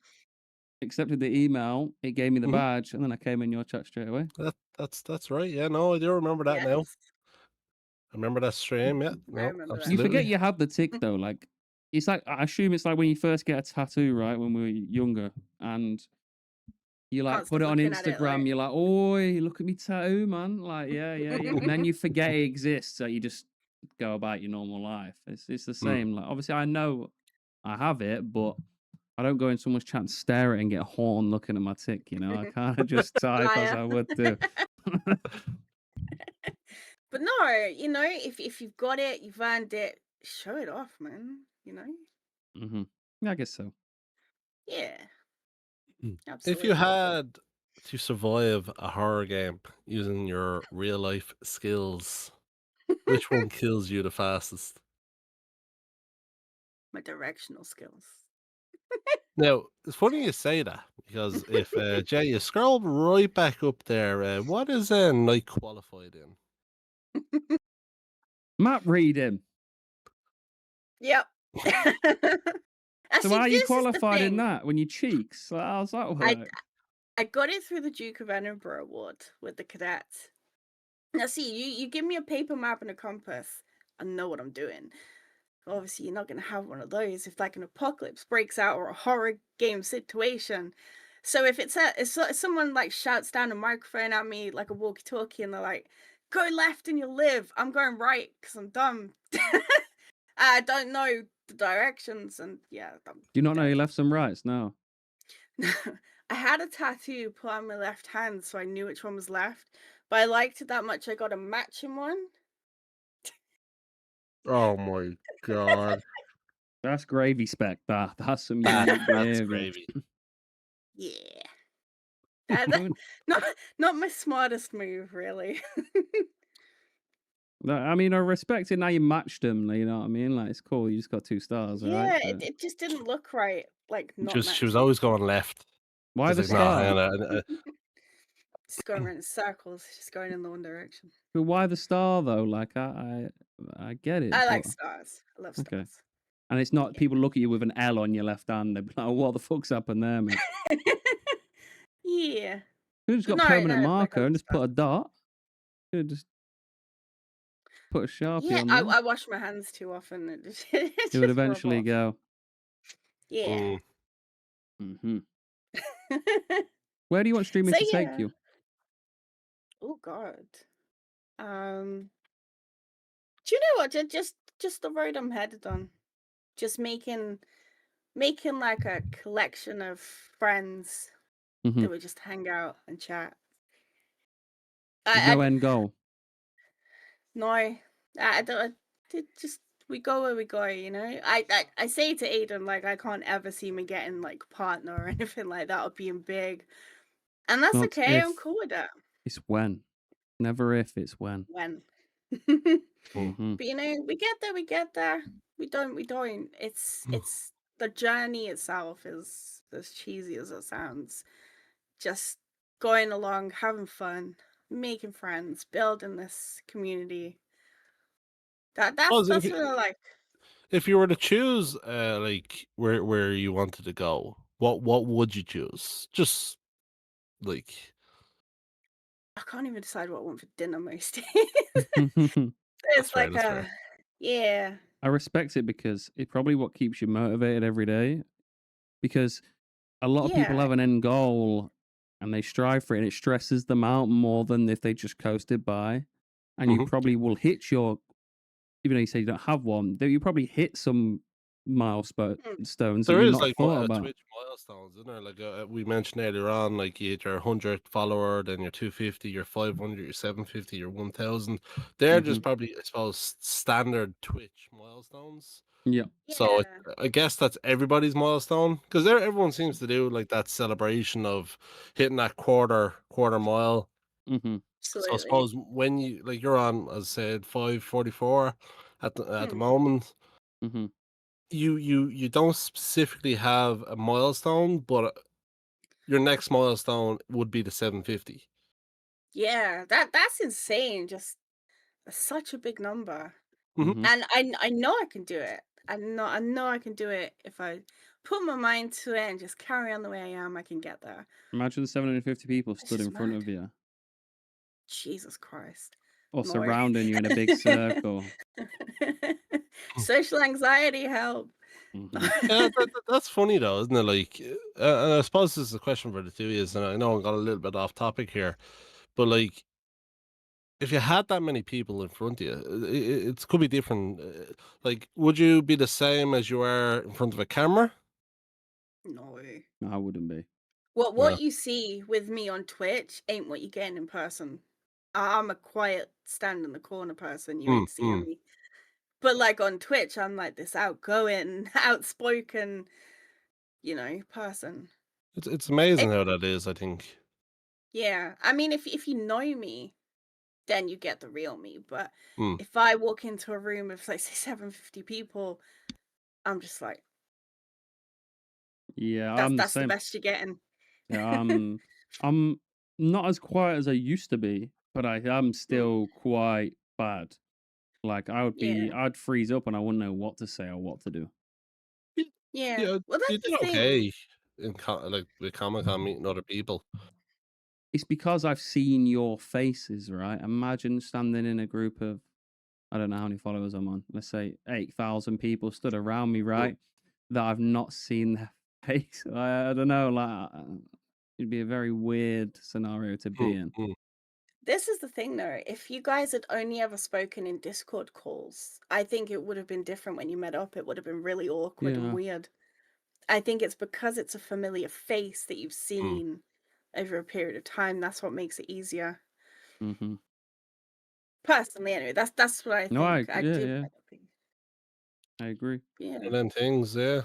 accepted the email, it gave me the Mhm. badge, and then I came in your chat straight away. That's right. Yeah, no, I do remember that now. yes, I remember that stream. Yeah, I no, remember that. You forget absolutely. you have the tick though. Like it's like I assume it's like when you first get a tattoo, right? When we were younger, and you like Can't put stop it on looking at it, Instagram. like, You're like, "Oh, look at me tattoo, man!" Like, yeah. And then you forget it exists, so you just go about your normal life. It's the Mm. same. Like, obviously, I know I have it, but I don't go in someone's chat and stare at it and get a horn looking at my tick. You know, I kind of just type as liar. I would do. But no, if you've got it, you've earned it, show it off, man. Hmm. Yeah, I guess so. Yeah, Mm. If you absolutely. had to survive a horror game using your real life skills, which one kills you the fastest? My directional skills. Now, it's funny you say that because if Jay, you scroll right back up there, what is Night qualified in? Map reading. Yep. So See, are you this is the qualified in thing. that when you cheeks? Like, how's that I work? I got it through the Duke of Edinburgh Award with the cadets. Now, see, you give me a paper map and a compass, I know what I'm doing. Obviously, you're not going to have one of those if like an apocalypse breaks out or a horror game situation. So if someone like shouts down a microphone at me like a walkie-talkie and they're like, "Go left and you'll live," I'm going right because I'm dumb. I don't know the directions, and yeah, I'm Do you not know dead. your lefts and rights? No. I had a tattoo put on my left hand, so I knew which one was left. But I liked it that much, I got a matching one. Oh my god, That's gravy spec. That's some that unique that's behavior. gravy. Yeah, that not not my smartest move, really. I mean, I respect it now you matched them. You know what I mean? Like, it's cool. You just got 2 stars, right? Yeah, it, But it just didn't look right, like not She was matching. always going left. why It's the like, no, hang star? on. Just going around in circles, just going in the one direction. But why the star though? Like, I get it, I but like stars. I love okay. stars. And it's not Yeah. people look at you with an L on your left hand. They're like, "What the fuck's happened there, mate?" Yeah. You just got No, permanent no, like marker on and the just put a spot. dot. You just put a Sharpie Yeah, on I there. I wash my hands too often. It It would just rub eventually off. go. Yeah. Mm. Hmm. Where do you want streaming So to take yeah. you? Oh God. Um. Do you know what? Just the road I'm headed on. Just making like a collection of friends Hmm. that would just hang out and chat. There's I no end goal. no, I don't. Just we go where we go, you know. I say to Aiden like I can't ever see me getting like partner or anything like that or being big, and It's that's not okay. I'm if, cool with that. it's when. Never if, it's when. When, Mm. Hmm. but you know, we get there. We get there. We don't. It's the journey itself is as cheesy as it sounds. Just going along, having fun, making friends, building this community. Well, That's what I like. if you were to choose, like where you wanted to go, what would you choose? Just like I can't even decide what I want for dinner most days. that's It's fair. like That's fair. a yeah. I respect it because it's probably what keeps you motivated every day. Because a lot of people Yeah. have an end goal and they strive for it, and it stresses them out more than if they just coasted by. And you Hmm. probably will hit your, even though you say you don't have one, that you probably hit some Mm. milestones that There you've is not like thought a about. Twitch milestones, isn't there? Like we mentioned earlier on, like you hit your 100th follower, then your 250, your 500, your 750, your 1000. They're Hmm. just probably, I suppose, standard Twitch milestones. Yeah. So Yeah. I guess that's everybody's milestone because there everyone seems to do like that celebration of hitting that quarter mile. Hmm. So I Absolutely. suppose when you like you're on, as I said, 544 at the Hmm. moment, Hmm. you don't specifically have a milestone, but your next milestone would be the 750. Yeah. That's insane. Just such a big number. Hmm. Hmm. And I know I can do it. I know I can do it if I put my mind to it and just carry on the way I am, I can get there. Imagine 750 people It's stood just in front mad. of you Jesus Christ. or No. surrounding you in a big circle. Social anxiety help. Hmm. Yeah, that's funny though, isn't it? Like, and I suppose this is a question for the two of you, and I know I got a little bit off topic here, but like, if you had that many people in front of you, it could be different. Like, would you be the same as you are in front of a camera? No. I wouldn't be. Yeah. What you see with me on Twitch ain't what you're getting in person. I'm a quiet stand in the corner person. You Mm, ain't seeing mm. me. But like on Twitch, I'm like this outgoing, outspoken, person. It's amazing It how that is, I think. Yeah. I mean if you know me, then you get the real me. But Mm. if I walk into a room of like say 750 people, I'm just like, Yeah, that's I'm the that's the same. best you're getting. Yeah, I'm not as quiet as I used to be, but I am Mm, still quite bad. Like yeah. I'd freeze up and I wouldn't know what to say or what to do. Y Yeah. yeah, Well, you that's did the thing. okay in like, with Comic-Con meeting other people. It's because I've seen your faces, right? Imagine standing in a group of, I don't know how many followers I'm on. Let's say 8,000 people stood around me, Mm, right? That I've not seen their face. I don't know. Like it'd be a very weird scenario to be mm, in. mm. This is the thing though. If you guys had only ever spoken in Discord calls, I think it would have been different when you met up. It would have been really awkward and Yeah. weird. I think it's because it's a familiar face that you've Mm. seen over a period of time. That's what makes it easier. Hmm. Personally, anyway, that's what I No, think. I yeah, do yeah, end up being I agree. yeah. One of them things, yeah.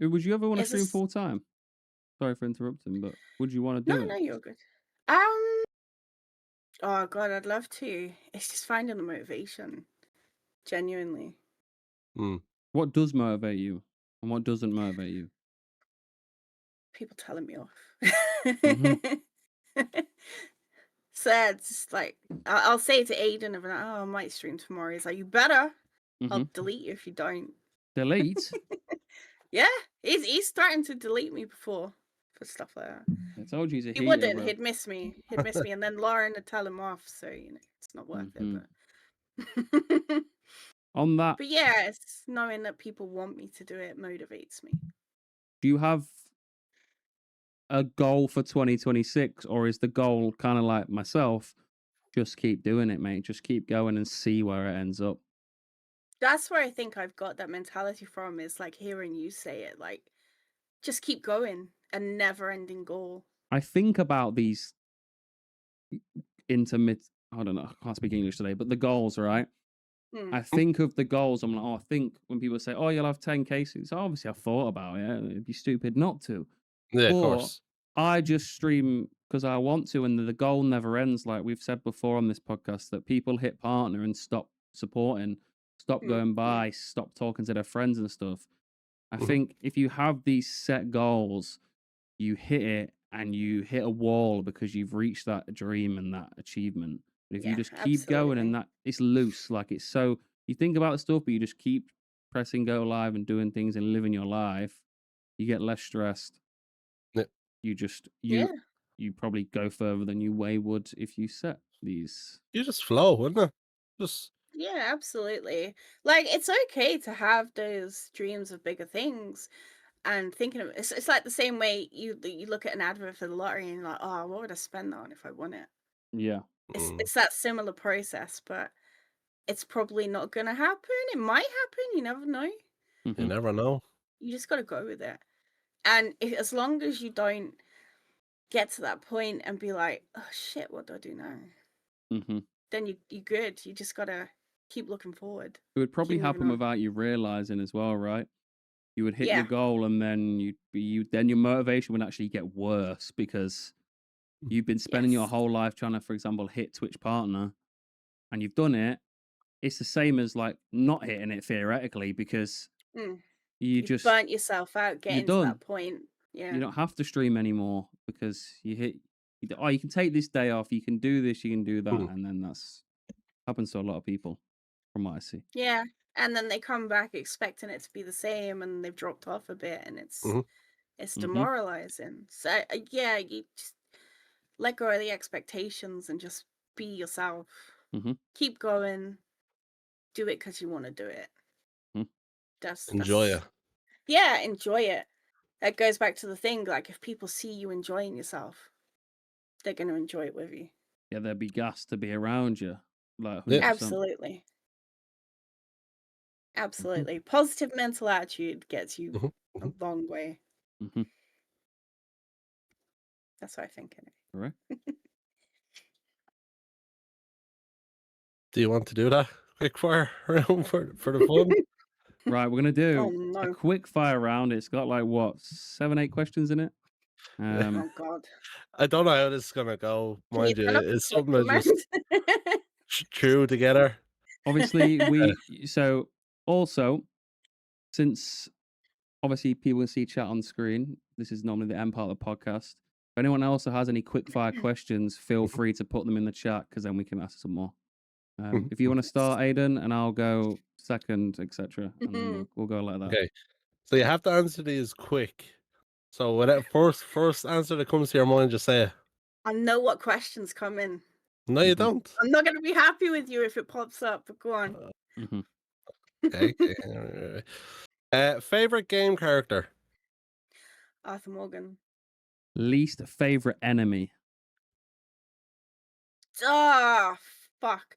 Would you ever want to Is stream this full time? Sorry for interrupting, but would you want to no, do no, it? you're good. Um, oh God, I'd love to. It's just finding the motivation, genuinely. Mm. What does motivate you, and what doesn't motivate you? People telling me off. Hmm. So it's just like I'll say to Aiden, "Of oh, I might stream tomorrow." He's like, "You better. Hmm. I'll delete you if you don't." Delete. Yeah, he's starting to delete me before for stuff like that. I told you he's a He heater, wouldn't. bro. He'd miss me. He'd miss me, and then Lauren would tell him off. So it's not worth it. Hmm. But On that, but yeah, it's knowing that people want me to do it motivates me. do you have a goal for 2026, or is the goal kind of like myself? Just keep doing it, mate. Just keep going and see where it ends up. That's where I think I've got that mentality from. Is like hearing you say it, like just keep going, a never-ending goal. I think about these intermit. I don't know. I can't speak English today, but the goals, right? Mm, I think of the goals. I'm like, oh, I think when people say, oh, you'll have 10 cases. Obviously, I've thought about it. It'd be stupid not to. Yeah, of But course. I just stream because I want to, and the goal never ends. Like we've said before on this podcast, that people hit partner and stop supporting, stop going yeah. by, stop talking to their friends and stuff. I Mhm. think if you have these set goals, you hit it and you hit a wall because you've reached that dream and that achievement. But if you Yeah, just keep going and absolutely. that it's loose, like it's so you think about the stuff, but you just keep pressing go live and doing things and living your life, you get less stressed. Yeah. You just Yeah, you probably go further than you way would if you set these. You just flow, wouldn't it? Just yeah, absolutely. Like it's okay to have those dreams of bigger things and thinking of it's like the same way you look at an advert for the lottery and you're like, oh, what would I spend that on if I won it? Yeah. mm, It's that similar process, but it's probably not gonna happen. It might happen. You never know. you Hmm. never know. You just gotta go with it. And as long as you don't get to that point and be like, oh shit, what do I do now? Hmm. Then you're good. You just gotta keep looking forward, It would probably keep moving happen on. without you realizing as well, right? You would hit your Yeah. goal and then then your motivation would actually get worse because you've been spending your Yes. whole life trying to, for example, hit Twitch partner and you've done it. It's the same as like not hitting it theoretically because Mm. you You've just burnt yourself out you're getting to done. that point. You Yeah. don't have to stream anymore because oh, you can take this day off, you can do this, you can do that, Mm, and then that's happens to a lot of people from what I see. Yeah. And then they come back expecting it to be the same and they've dropped off a bit and mhm. it's Hmm. demoralizing. So yeah, you just let go of the expectations and just be yourself. Hmm. Keep going. Do it because you want to do it. Hmm. Enjoy That's it. yeah, enjoy it. That goes back to the thing, like if people see you enjoying yourself, they're gonna enjoy it with you. Yeah, there'd be gas to be around you, like Yeah. 100%. Absolutely. Hmm. Absolutely. Positive mental attitude gets you Mhm, a mhm. long way. Hmm. That's what I think Correct. anyway. Do you want to do that quick fire round for the fun? Right, we're gonna Oh do a no. quick fire round. It's got like what 7, 8 questions in it. Oh god. I don't know how this is gonna go, Can you mind you. turn up It's the something I command? just threw together. Obviously, Uh, so also since obviously people can see chat on screen. This is normally the end part of the podcast. If anyone else has any quick fire questions, feel mhm, free to put them in the chat because then we can ask some more. mhm, If you want mhm. to start, Aiden, and I'll go second, etc., and then we'll go like that. Okay, so you have to answer these quick. So whatever first answer that comes to your mind, just say it. I know what questions come in. No, you Hmm. don't. I'm not gonna be happy with you if it pops up, but go on. Uh, Hmm. okay, okay. Favorite game character? Arthur Morgan. Least favorite enemy. Ah, fuck.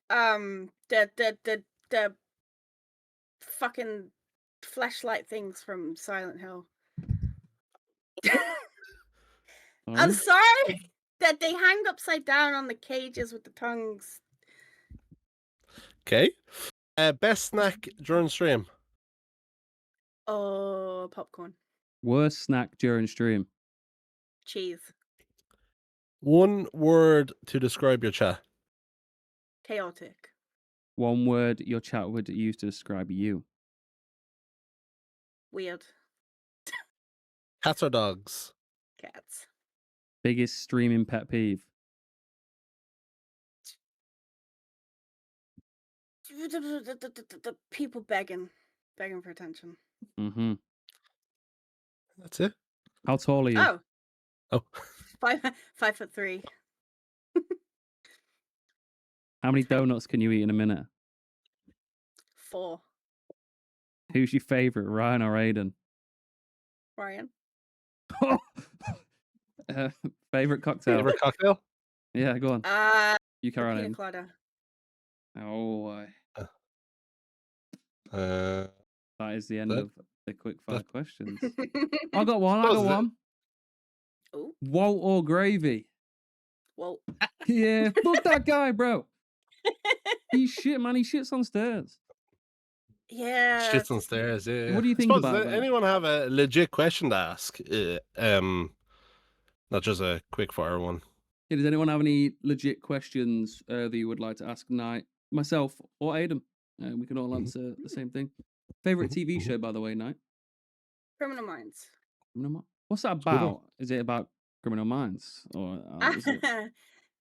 The fucking flashlight things from Silent Hill. I'm Sorry. sorry that they hang upside down on the cages with the tongues. Okay. Best snack during stream? Oh, popcorn, Worst snack during stream. cheese, One word to describe your chat. chaotic, One word your chat would use to describe you. weird, Cats or dogs? cats. Biggest streaming pet peeve. People begging for attention. Hmm. That's it. How tall are you? Oh, Oh, 5'3". How many Tiny. donuts can you eat in a minute? 4. Who's your favorite, Ryan or Aiden? Ryan. uh, favorite cocktail? favorite cocktail? Yeah, go on. You The carry on, pina Aiden. colada. Oh, Uh, that is the end that of the quick fire that questions. I got one. I suppose got it. one. Oh, Walt or gravy? well. Yeah, fuck that guy, bro. He's shit, man. He shits on stairs. Yeah. Shits on stairs. Yeah. What do you I think suppose about that? anyone have a legit question to ask? Not just a quick fire one. Yeah, does anyone have any legit questions that you would like to ask Knight, myself, or Aiden? We can all Mhm, answer the same thing. Favorite mhm, TV mhm. show, by the way, Knight? Criminal Minds. What's that Cool. about? Is it about criminal minds, or is it?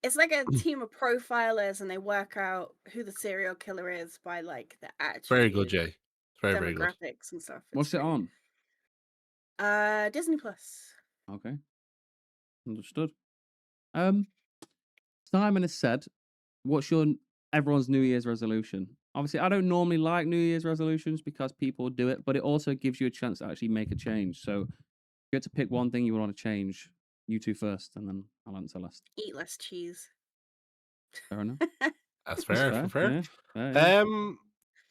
It's like a team of profilers, and they work out who the serial killer is by like the Very good, attributes, Jay. Very, very good. demographics, and stuff. It's What's it great. on? Disney Plus. Okay, understood. Simon has said, "What's your everyone's New Year's resolution?" Obviously, I don't normally like New Year's resolutions because people do it, but it also gives you a chance to actually make a change. So you get to pick one thing you want to change. You two first, and then I'll answer last. Eat less cheese. Fair enough. That's That's fair. fair. Fair. Yeah.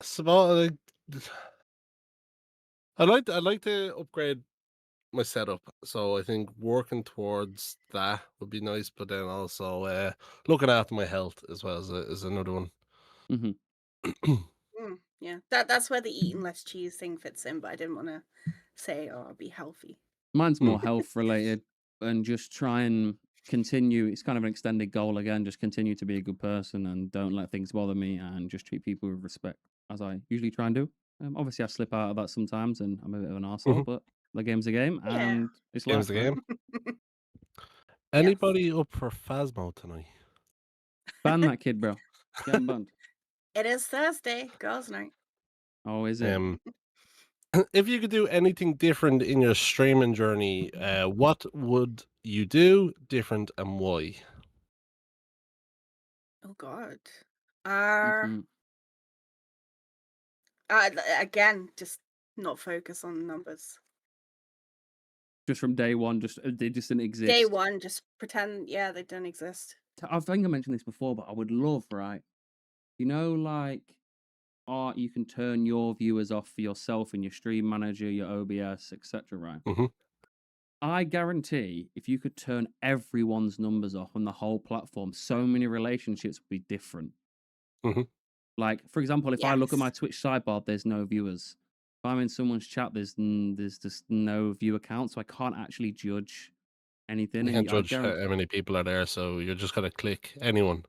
So I'd like to upgrade my setup. So I think working towards that would be nice, but then also looking after my health as well is another one. hmm Yeah, that's where the eating less cheese thing fits in. But I didn't want to say, "Oh, I'll be healthy." Mine's more Mm, health related, and just try and continue. It's kind of an extended goal again. Just continue to be a good person and don't let things bother me, and just treat people with respect, as I usually try and do. Obviously, I slip out of that sometimes, and I'm a bit of an arsehole, mhm. but the game's a game, Yeah. and it's Game's life, the right? game. Yes. Anybody up for Phasmo tonight? Ban that kid, bro. Get him banned. It is Thursday, girls' night. Oh, is it? Um, if you could do anything different in your streaming journey, what would you do different and why? Oh God. Uh, hmm again, just not focus on numbers. Just from day one, just they just didn't Day exist. one, just pretend, yeah, they don't exist. I think I mentioned this before, but I would love, right? You know, like art, you can turn your viewers off for yourself in your stream manager, your OBS, etc. Right? Hmm. I guarantee if you could turn everyone's numbers off on the whole platform, so many relationships would be different. Hmm. Like, for example, if I look at my Yes. Twitch sidebar, there's no viewers. If I'm in someone's chat, there's just no view account, so I can't actually judge anything. You can't And I judge guarantee, how many people are there, so you're just gonna click anyone.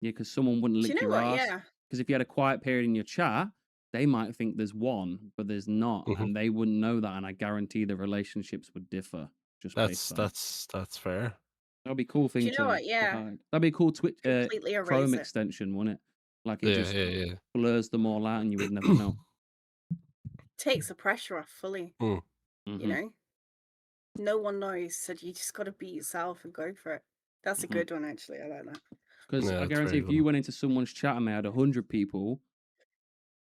yeah, because someone wouldn't Do you lick know your what? ass. Yeah. Because if you had a quiet period in your chat, they might think there's one, but there's not, Hmm. and they wouldn't know that. And I guarantee the relationships would differ just based on that. That's fair. That'd be a cool Do thing you know to what? Yeah. hide. That'd be a cool Twitch Completely Chrome erase it. extension, wouldn't it? Like it Yeah, just yeah, blurs them all out, and you would never yeah. know. Takes the pressure off fully. Mm. You hmm know, no one knows, so you just got to be yourself and go for it. That's a hmm good one, actually. I like that. Because Yeah, I that's guarantee very if good you one. went into someone's chat and they had 100 people,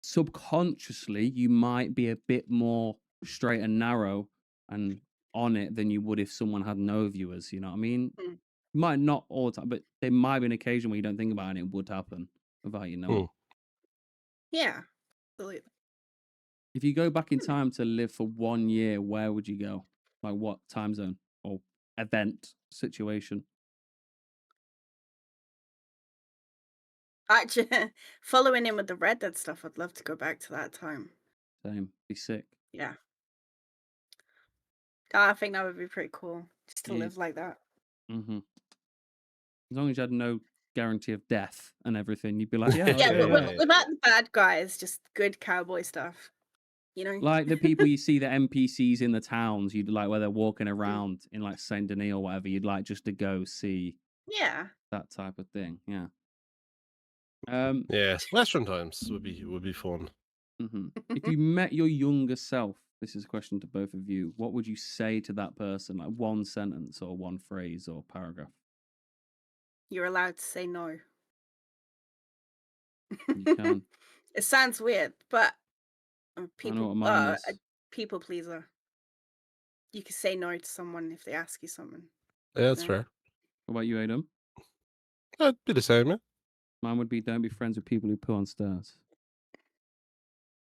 subconsciously you might be a bit more straight and narrow and on it than you would if someone had no viewers. You know what I mean? Mm. Might not all the time, but there might be an occasion where you don't think about it and it would happen without you knowing. Mm. Yeah. Absolutely. If you go back in Hmm. time to live for 1 year, where would you go? Like what time zone or event situation? Actually, following in with the Red Dead stuff, I'd love to go back to that time. Same. Be sick. Yeah. I think that would be pretty cool. Just to Yeah. live like that. hmm As long as you had no guarantee of death and everything, you'd be like, yeah, Yeah, okay, yeah. Yeah. without the bad guys, just good cowboy stuff. You know? Like the people you see, the NPCs in the towns, you'd like where they're walking Mm. around in like Saint Denis or whatever, you'd like just to go see Yeah. that type of thing. Yeah. Um, Yeah. Western times would be fun. If you met your younger self This is a question to both of you. What would you say to that person? Like one sentence or one phrase or paragraph? You're allowed to say no. You can. It sounds weird, but I know people what mine are a is. people pleaser. You can say no to someone if they ask you something. Yeah, You that's know? fair. What about you, Adam? That'd be the same, yeah. Mine would be don't be friends with people who poo on stairs.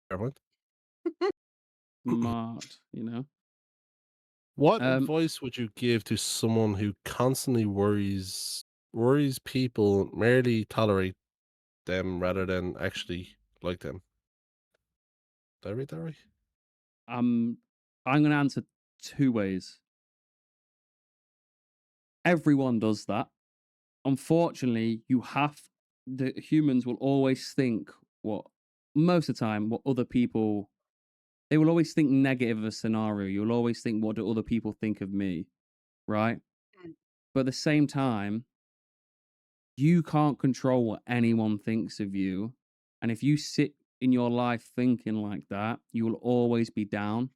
Fair point. Smart, you know? What Um, advice would you give to someone who constantly worries people merely tolerate them rather than actually like them? Did I read that right? I'm going to answer two ways. Everyone does that. Unfortunately, the humans will always think what, most of the time, what other people, they will always think negative of a scenario. You'll always think, what do other people think of me? Right. Mm. But at the same time, you can't control what anyone thinks of you. And if you sit in your life thinking like that, you will always be down.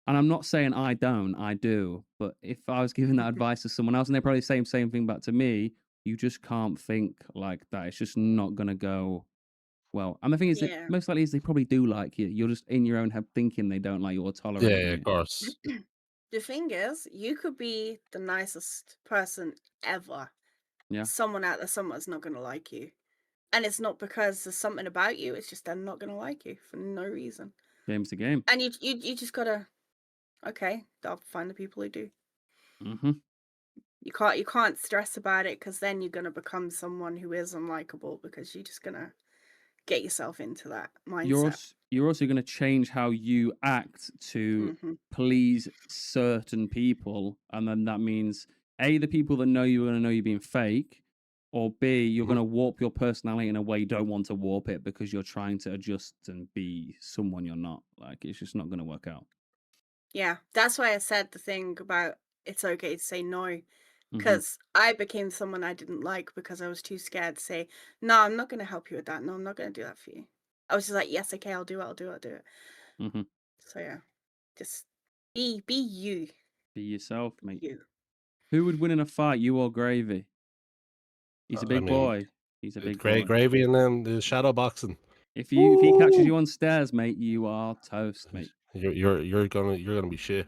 And I'm not saying I don't, I do. But if I was giving that advice to someone else and they're probably saying the same thing back to me, you just can't think like that. It's just not going to go well. And the thing is that Yeah. most likely is they probably do like you. You're just in your own head thinking they don't like you or Yeah, tolerating yeah, of you. course. The thing is, you could be the nicest person ever. Yeah. Someone out there, someone's not gonna like you. And it's not because there's something about you, it's just they're not gonna like you for no reason. Game's the game. And you just gotta, okay, I'll find the people who do. Hmm. You can't stress about it because then you're gonna become someone who is unlikable because you're just gonna get yourself into that mindset. You're also going to change how you act to Hmm. please certain people, and then that means A, the people that know you are going to know you're being fake, or B, you're going Mhm. to warp your personality in a way you don't want to warp it because you're trying to adjust and be someone you're not. Like it's just not going to work out. Yeah, that's why I said the thing about it's okay to say no. Hmm. Because I became someone I didn't like because I was too scared to say, no, I'm not going to help you with that. No, I'm not going to do that for you. I was just like, yes, okay, I'll do it. I'll do it. I'll do it. Hmm. So yeah, just be you, Be yourself, mate. you. Who would win in a fight, you or Gravy? He's a I big mean, boy. He's a it's big great boy. gravy and then the shadow boxing. If he catches Woo! you on stairs, mate, you are toast, mate. You're gonna be shit.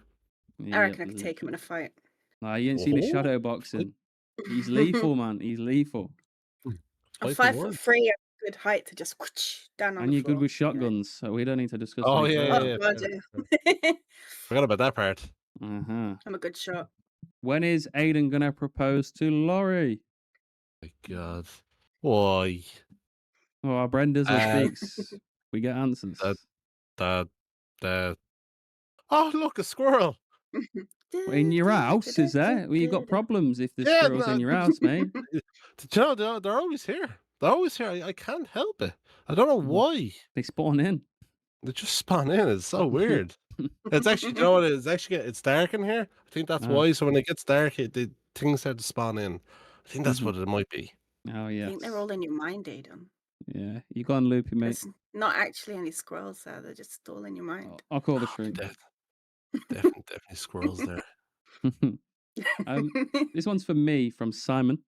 I Yep, reckon I could take him in a fight. nah, you ain't seen his Oh, shadow boxing. He's lethal, man. He's lethal. I'm fight the 5'3". word. I'm a good height to just whoosh down on And the you're good floor. with shotguns, so we don't need to discuss Oh any yeah, Oh further. yeah, god, yeah. yeah. Forgot about that part. Uh-huh. I'm a good shot. When is Aiden gonna propose to Laurie? My God. Why? Oh, our Bren doesn't Uh, speaks. We get answers. that, that, that. Oh, look, a squirrel. Well, in your house, is there? Well, you got problems if there's Yeah, squirrels in no, your house, mate. you know, they're always here. They're always here. I can't help it. I don't know Mhm. why. They spawn in. They just spawn in. It's so weird. It's actually, you know what? It's actually it's dark in here. I think that's Ah, why. So when it gets dark, the things start to spawn in. I think that's mhm. what it might be. Oh, I think they're yes. all in your mind, Aiden. Yeah, you go on loopy, mate. There's not actually any squirrels there. They're just all in your mind. I'll call the Oh, shrink. definitely squirrels there. um, this one's for me from Simon.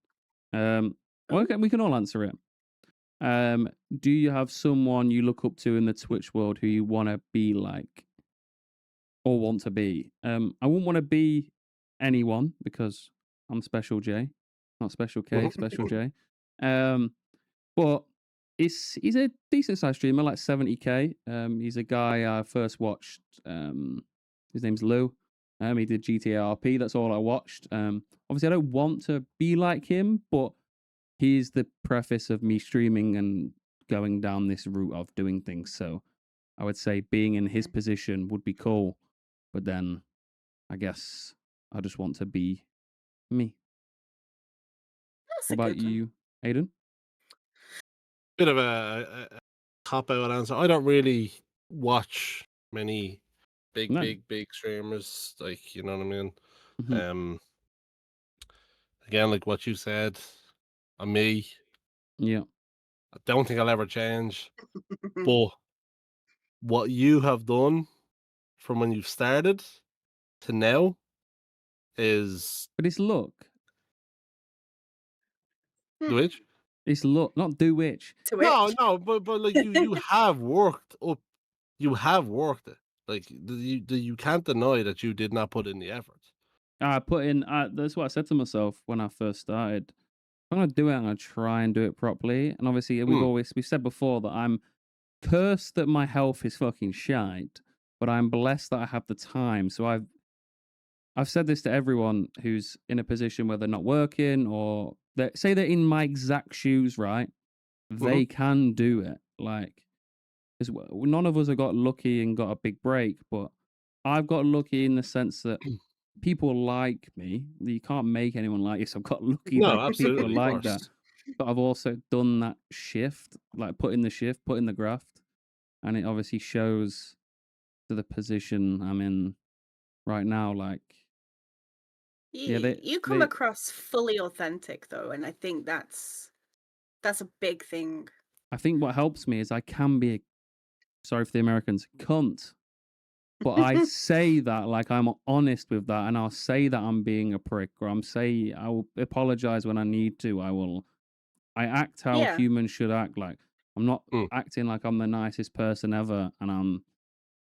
Well, Oh, okay, we can all answer it. Do you have someone you look up to in the Twitch world who you want to be like or want to be? I wouldn't want to be anyone because I'm Special J, not Special K, Special J. Um, but he's a decent sized streamer, like 70K. He's a guy I first watched. His name's Lou. He did GTA RP. That's all I watched. Obviously, I don't want to be like him, but he's the preface of me streaming and going down this route of doing things. So I would say being in his position would be cool, but then I guess I just want to be me. that's What a about good one. you, Aiden? Bit of a cop out answer. I don't really watch many No. big streamers. Like you know what I mean. Mhm. Um, again, like what you said, I'm me. Yeah. I don't think I'll ever change. But what you have done from when you've started to now is But it's luck. Hmm. which? It's luck, not do which. To No, which? no, but like you have worked up, you have worked it. Like you can't deny that you did not put in the effort. I put in. That's what I said to myself when I first started. If I'm gonna do it, I'm gonna try and do it properly. And obviously, Mm, we've said before that I'm cursed that my health is fucking shite, but I'm blessed that I have the time. So I've said this to everyone who's in a position where they're not working or they say they're in my exact shoes, right? mhm, They can do it. Like, because none of us have got lucky and got a big break, but I've got lucky in the sense that people like me. You can't make anyone like you, so I've got lucky no, that people are absolutely, of like that. course. But I've also done that shift, like put in the shift, put in the graft, and it obviously shows to the position I'm in right now. Like, yeah, You come they across fully authentic though, and I think that's a big thing. I think what helps me is I can be a, sorry for the Americans, cunt. But I say that like I'm honest with that, and I'll say that I'm being a prick, or I will apologize when I need to. I act how Yeah. humans should act. Like I'm not Mm, acting like I'm the nicest person ever, and I'm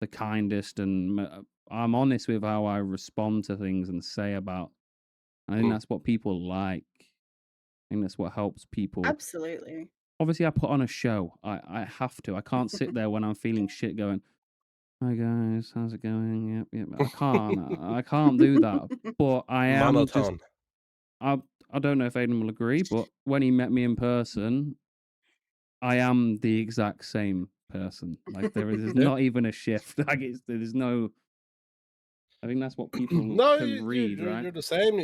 the kindest, and I'm honest with how I respond to things and say about. I think mm, that's what people like. I think that's what helps people. Absolutely. Obviously, I put on a show. I have to. I can't sit there when I'm feeling shit going, "Hi guys, how's it going?" Yep, yep. I can't do that. But I am just monotone. I I don't know if Aiden will agree, but when he met me in person, I am the exact same person. Like there's Yeah. not even a shift. Like there's no. I think that's what people No, can read, right? you're the same.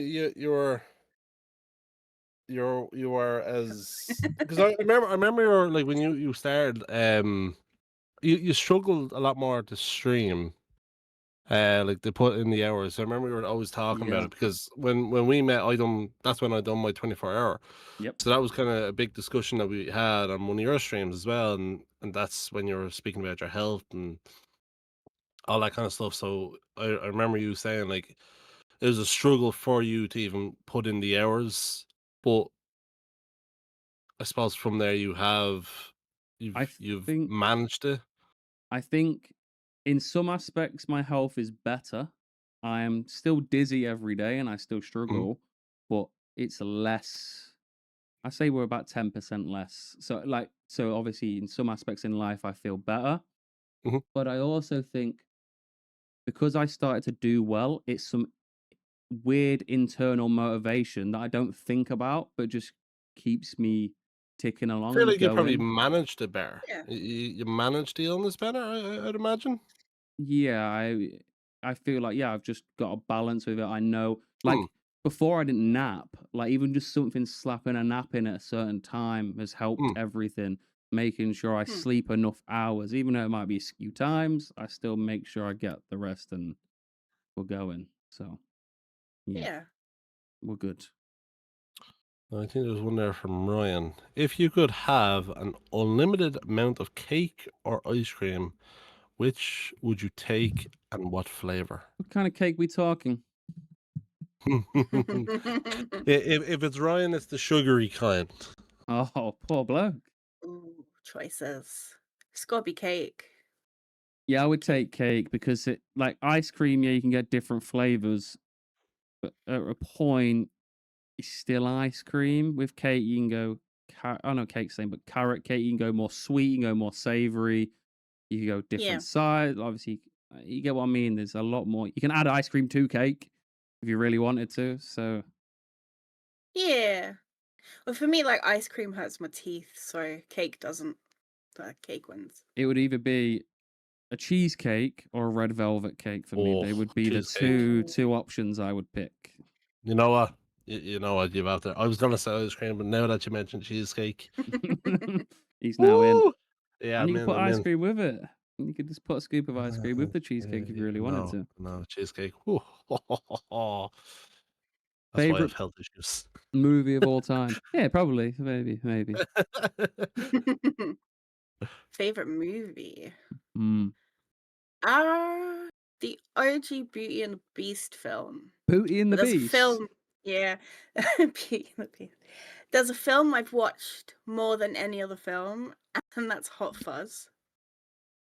You are as because I remember you were like when you started you struggled a lot more to stream like they put in the hours. I remember we were always talking about Yeah. it because when we met I done that's when I done my 24-hour. Yep. So that was kind of a big discussion that we had on one of your streams as well, and that's when you were speaking about your health and all that kind of stuff. So I remember you saying like it was a struggle for you to even put in the hours, but I suppose from there I you've think managed it. I think in some aspects my health is better. I am still dizzy every day and I still Mhm, struggle, but it's less. I say we're about 10% less. So obviously in some aspects in life I feel better, mhm. but I also think because I started to do well, it's some weird internal motivation that I don't think about, but just keeps me ticking I along feel and like you probably going. managed it better. Yeah. You managed the illness better, I'd imagine. Yeah, I feel like yeah, I've just got a balance with it. I know, Hmm, like before, I didn't nap. Like even just something slapping a nap in at a certain time has helped hmm, everything. Making sure I Hmm. sleep enough hours, even though it might be skew times, I still make sure I get the rest and we're going. So yeah, Yeah. we're good. I think there's one there from Ryan. If you could have an unlimited amount of cake or ice cream, which would you take and what flavor? What kind of cake we talking? If it's Ryan, it's the sugary kind. Oh, poor bloke. Ooh, choices. It's gotta be cake. Yeah, I would Cake. take cake because it like ice cream. Yeah, you can get different flavors, but at a point, it's still ice cream. With cake, you can go. Oh no, cake's same, but carrot cake, you can go more sweet, you can go more savory. You can go Yeah. different size. Obviously, you get what I mean. There's a lot more. You can add ice cream to cake if you really wanted to. So Yeah. Well, for me, like ice cream hurts my teeth, so cake doesn't. Cake wins. it would either be a cheesecake or a red velvet cake for me. Oh, They would be the cheesecake. Ooh. two options I would pick. You know what? You know what? You've out there. I was gonna say ice cream, but now that you mentioned cheesecake, He's now in. woo! Yeah, And you I'm can in. put I'm ice in. cream with it. You could just put a scoop of ice cream with the Yeah, cheesecake if you really wanted no, to. no cheesecake. That's why I Favorite have health issues. movie of all time? Yeah, probably. Maybe. Maybe. Favorite movie? Mm. Ah, the OG Beauty and the Beast film. Booty and the But there's a Beast. film, yeah, Beauty and the Beast. There's a film I've watched more than any other film, and that's Hot Fuzz.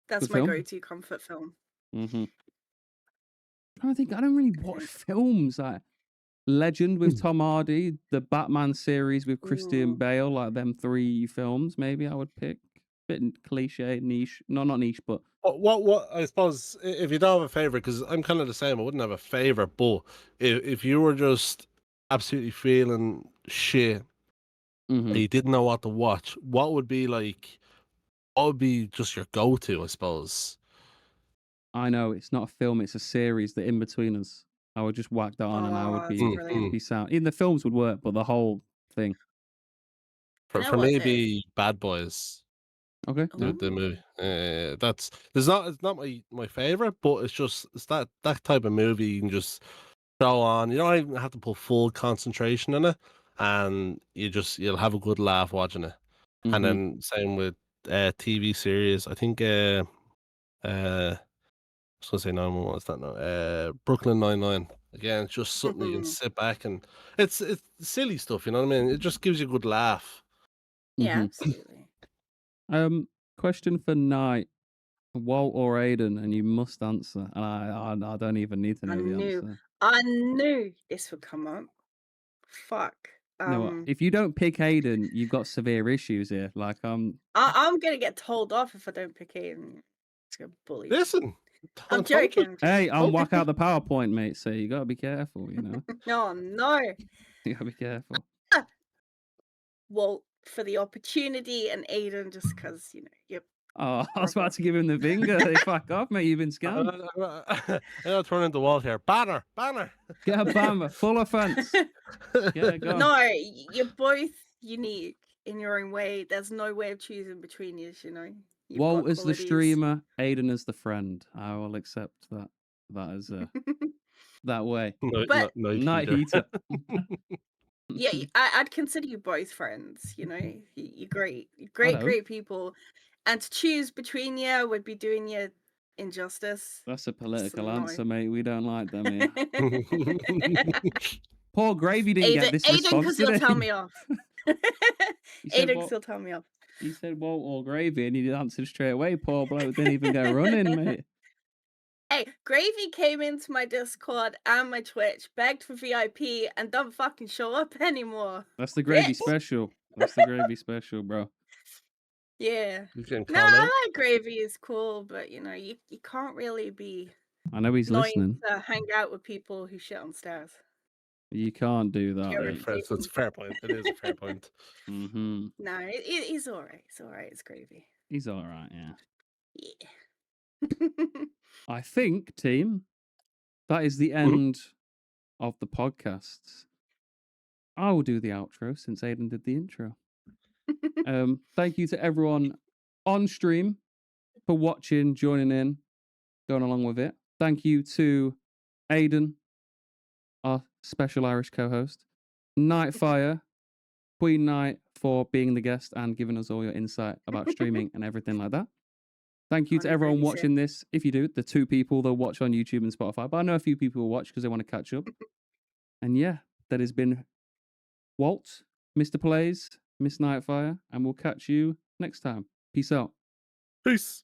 The That's my film. go-to comfort film. Mm-hmm. I don't really watch films. Like Legend with Tom Hardy, the Batman series with Christian Ooh. Bale, like them 3 films. Maybe I would pick. Bit cliche, niche. No, not niche, but What I suppose if you don't have a favorite, because I'm kind of the same. I wouldn't have a favorite, but if you were just absolutely feeling shit and mhm. you didn't know what to watch, what would be like? What would be just your go-to? I suppose. I know it's not a film; it's a series. The In Between Us. I would just whack that on, and I Oh, would that's be brilliant. be sound. Even the films would work, but the whole thing. You For know for what me, it'd though? be Bad Boys. Okay, yeah. The Ooh. movie. That's it's not my favorite, but it's that type of movie you can just throw on. You don't even have to put full concentration in it, and you'll have a good laugh watching it. And Mhm. then same with TV series. I think I was gonna say 911. What's that now? Brooklyn 99. Again, it's just something you can sit back and it's silly stuff. You know what I mean? It just gives you a good laugh. Yeah, Mhm. absolutely. Question for Night, Walt or Aiden, and you must answer. And I don't even need to I know the knew, answer. I knew this would come up. Fuck. No, if you don't pick Aiden, you've got severe issues here. Like I'm gonna get told off if I don't pick Aiden. It's gonna bully me. Listen, I'm don't joking. I'm hey, joking. I'm whack out the PowerPoint, mate. So you gotta be careful. You know, No, no. you gotta be careful. Well, for the opportunity, and Aiden, just because you're Oh, I was brother. about to give him the finger. Hey, fuck off, mate. You've been scammed. I'm gonna turn into Walt here. Banner. Get a bammer, full offense. Yeah, go. No, you're both unique in your own way. There's no way of choosing between you. You've got Walt is the qualities. streamer, Aiden is the friend. I will accept that. That is that way. But Night Night heater. heater. yeah, I'd consider you both friends. You're great, You're I great, don't. great people. And to choose between you would be doing you injustice. That's a So political no. answer, mate. We don't like them here. Poor Gravy didn't get this Aiden, response because he'll tell today. me off. He said Aiden, because what? he'll tell me off. He said Walt or Gravy, and he answered straight away. Poor bloke didn't even go running, mate. Hey, Gravy came into my Discord and my Twitch, begged for VIP, and don't fucking show up anymore. That's the Gravy Bitch. special. That's the Gravy special, bro. Yeah. You can No, call out. I like Gravy. Is cool, but you can't really be I know he's annoying listening. to hang out with people who shit on stairs. You can't do that, Get mate. Fair, that's a fair point. It is a fair point. Mm-hmm. No, he's alright. It's alright. It's Gravy. He's all right, yeah. Yeah. I think, team, that is the Mhm. end of the podcast. I will do the outro since Aiden did the intro. Thank you to everyone on stream for watching, joining in, going along with it. Thank you to Aiden, our special Irish co-host, Nightfire, Queen Night for being the guest and giving us all your insight about streaming and everything like that. Thank you to everyone 100%. watching this. If you do, the 2 people that watch on YouTube and Spotify, but I know a few people will watch because they want to catch up. And yeah, that has been Walt, Mr. Plays, Miss Nightfire, and we'll catch you next time. Peace out. Peace.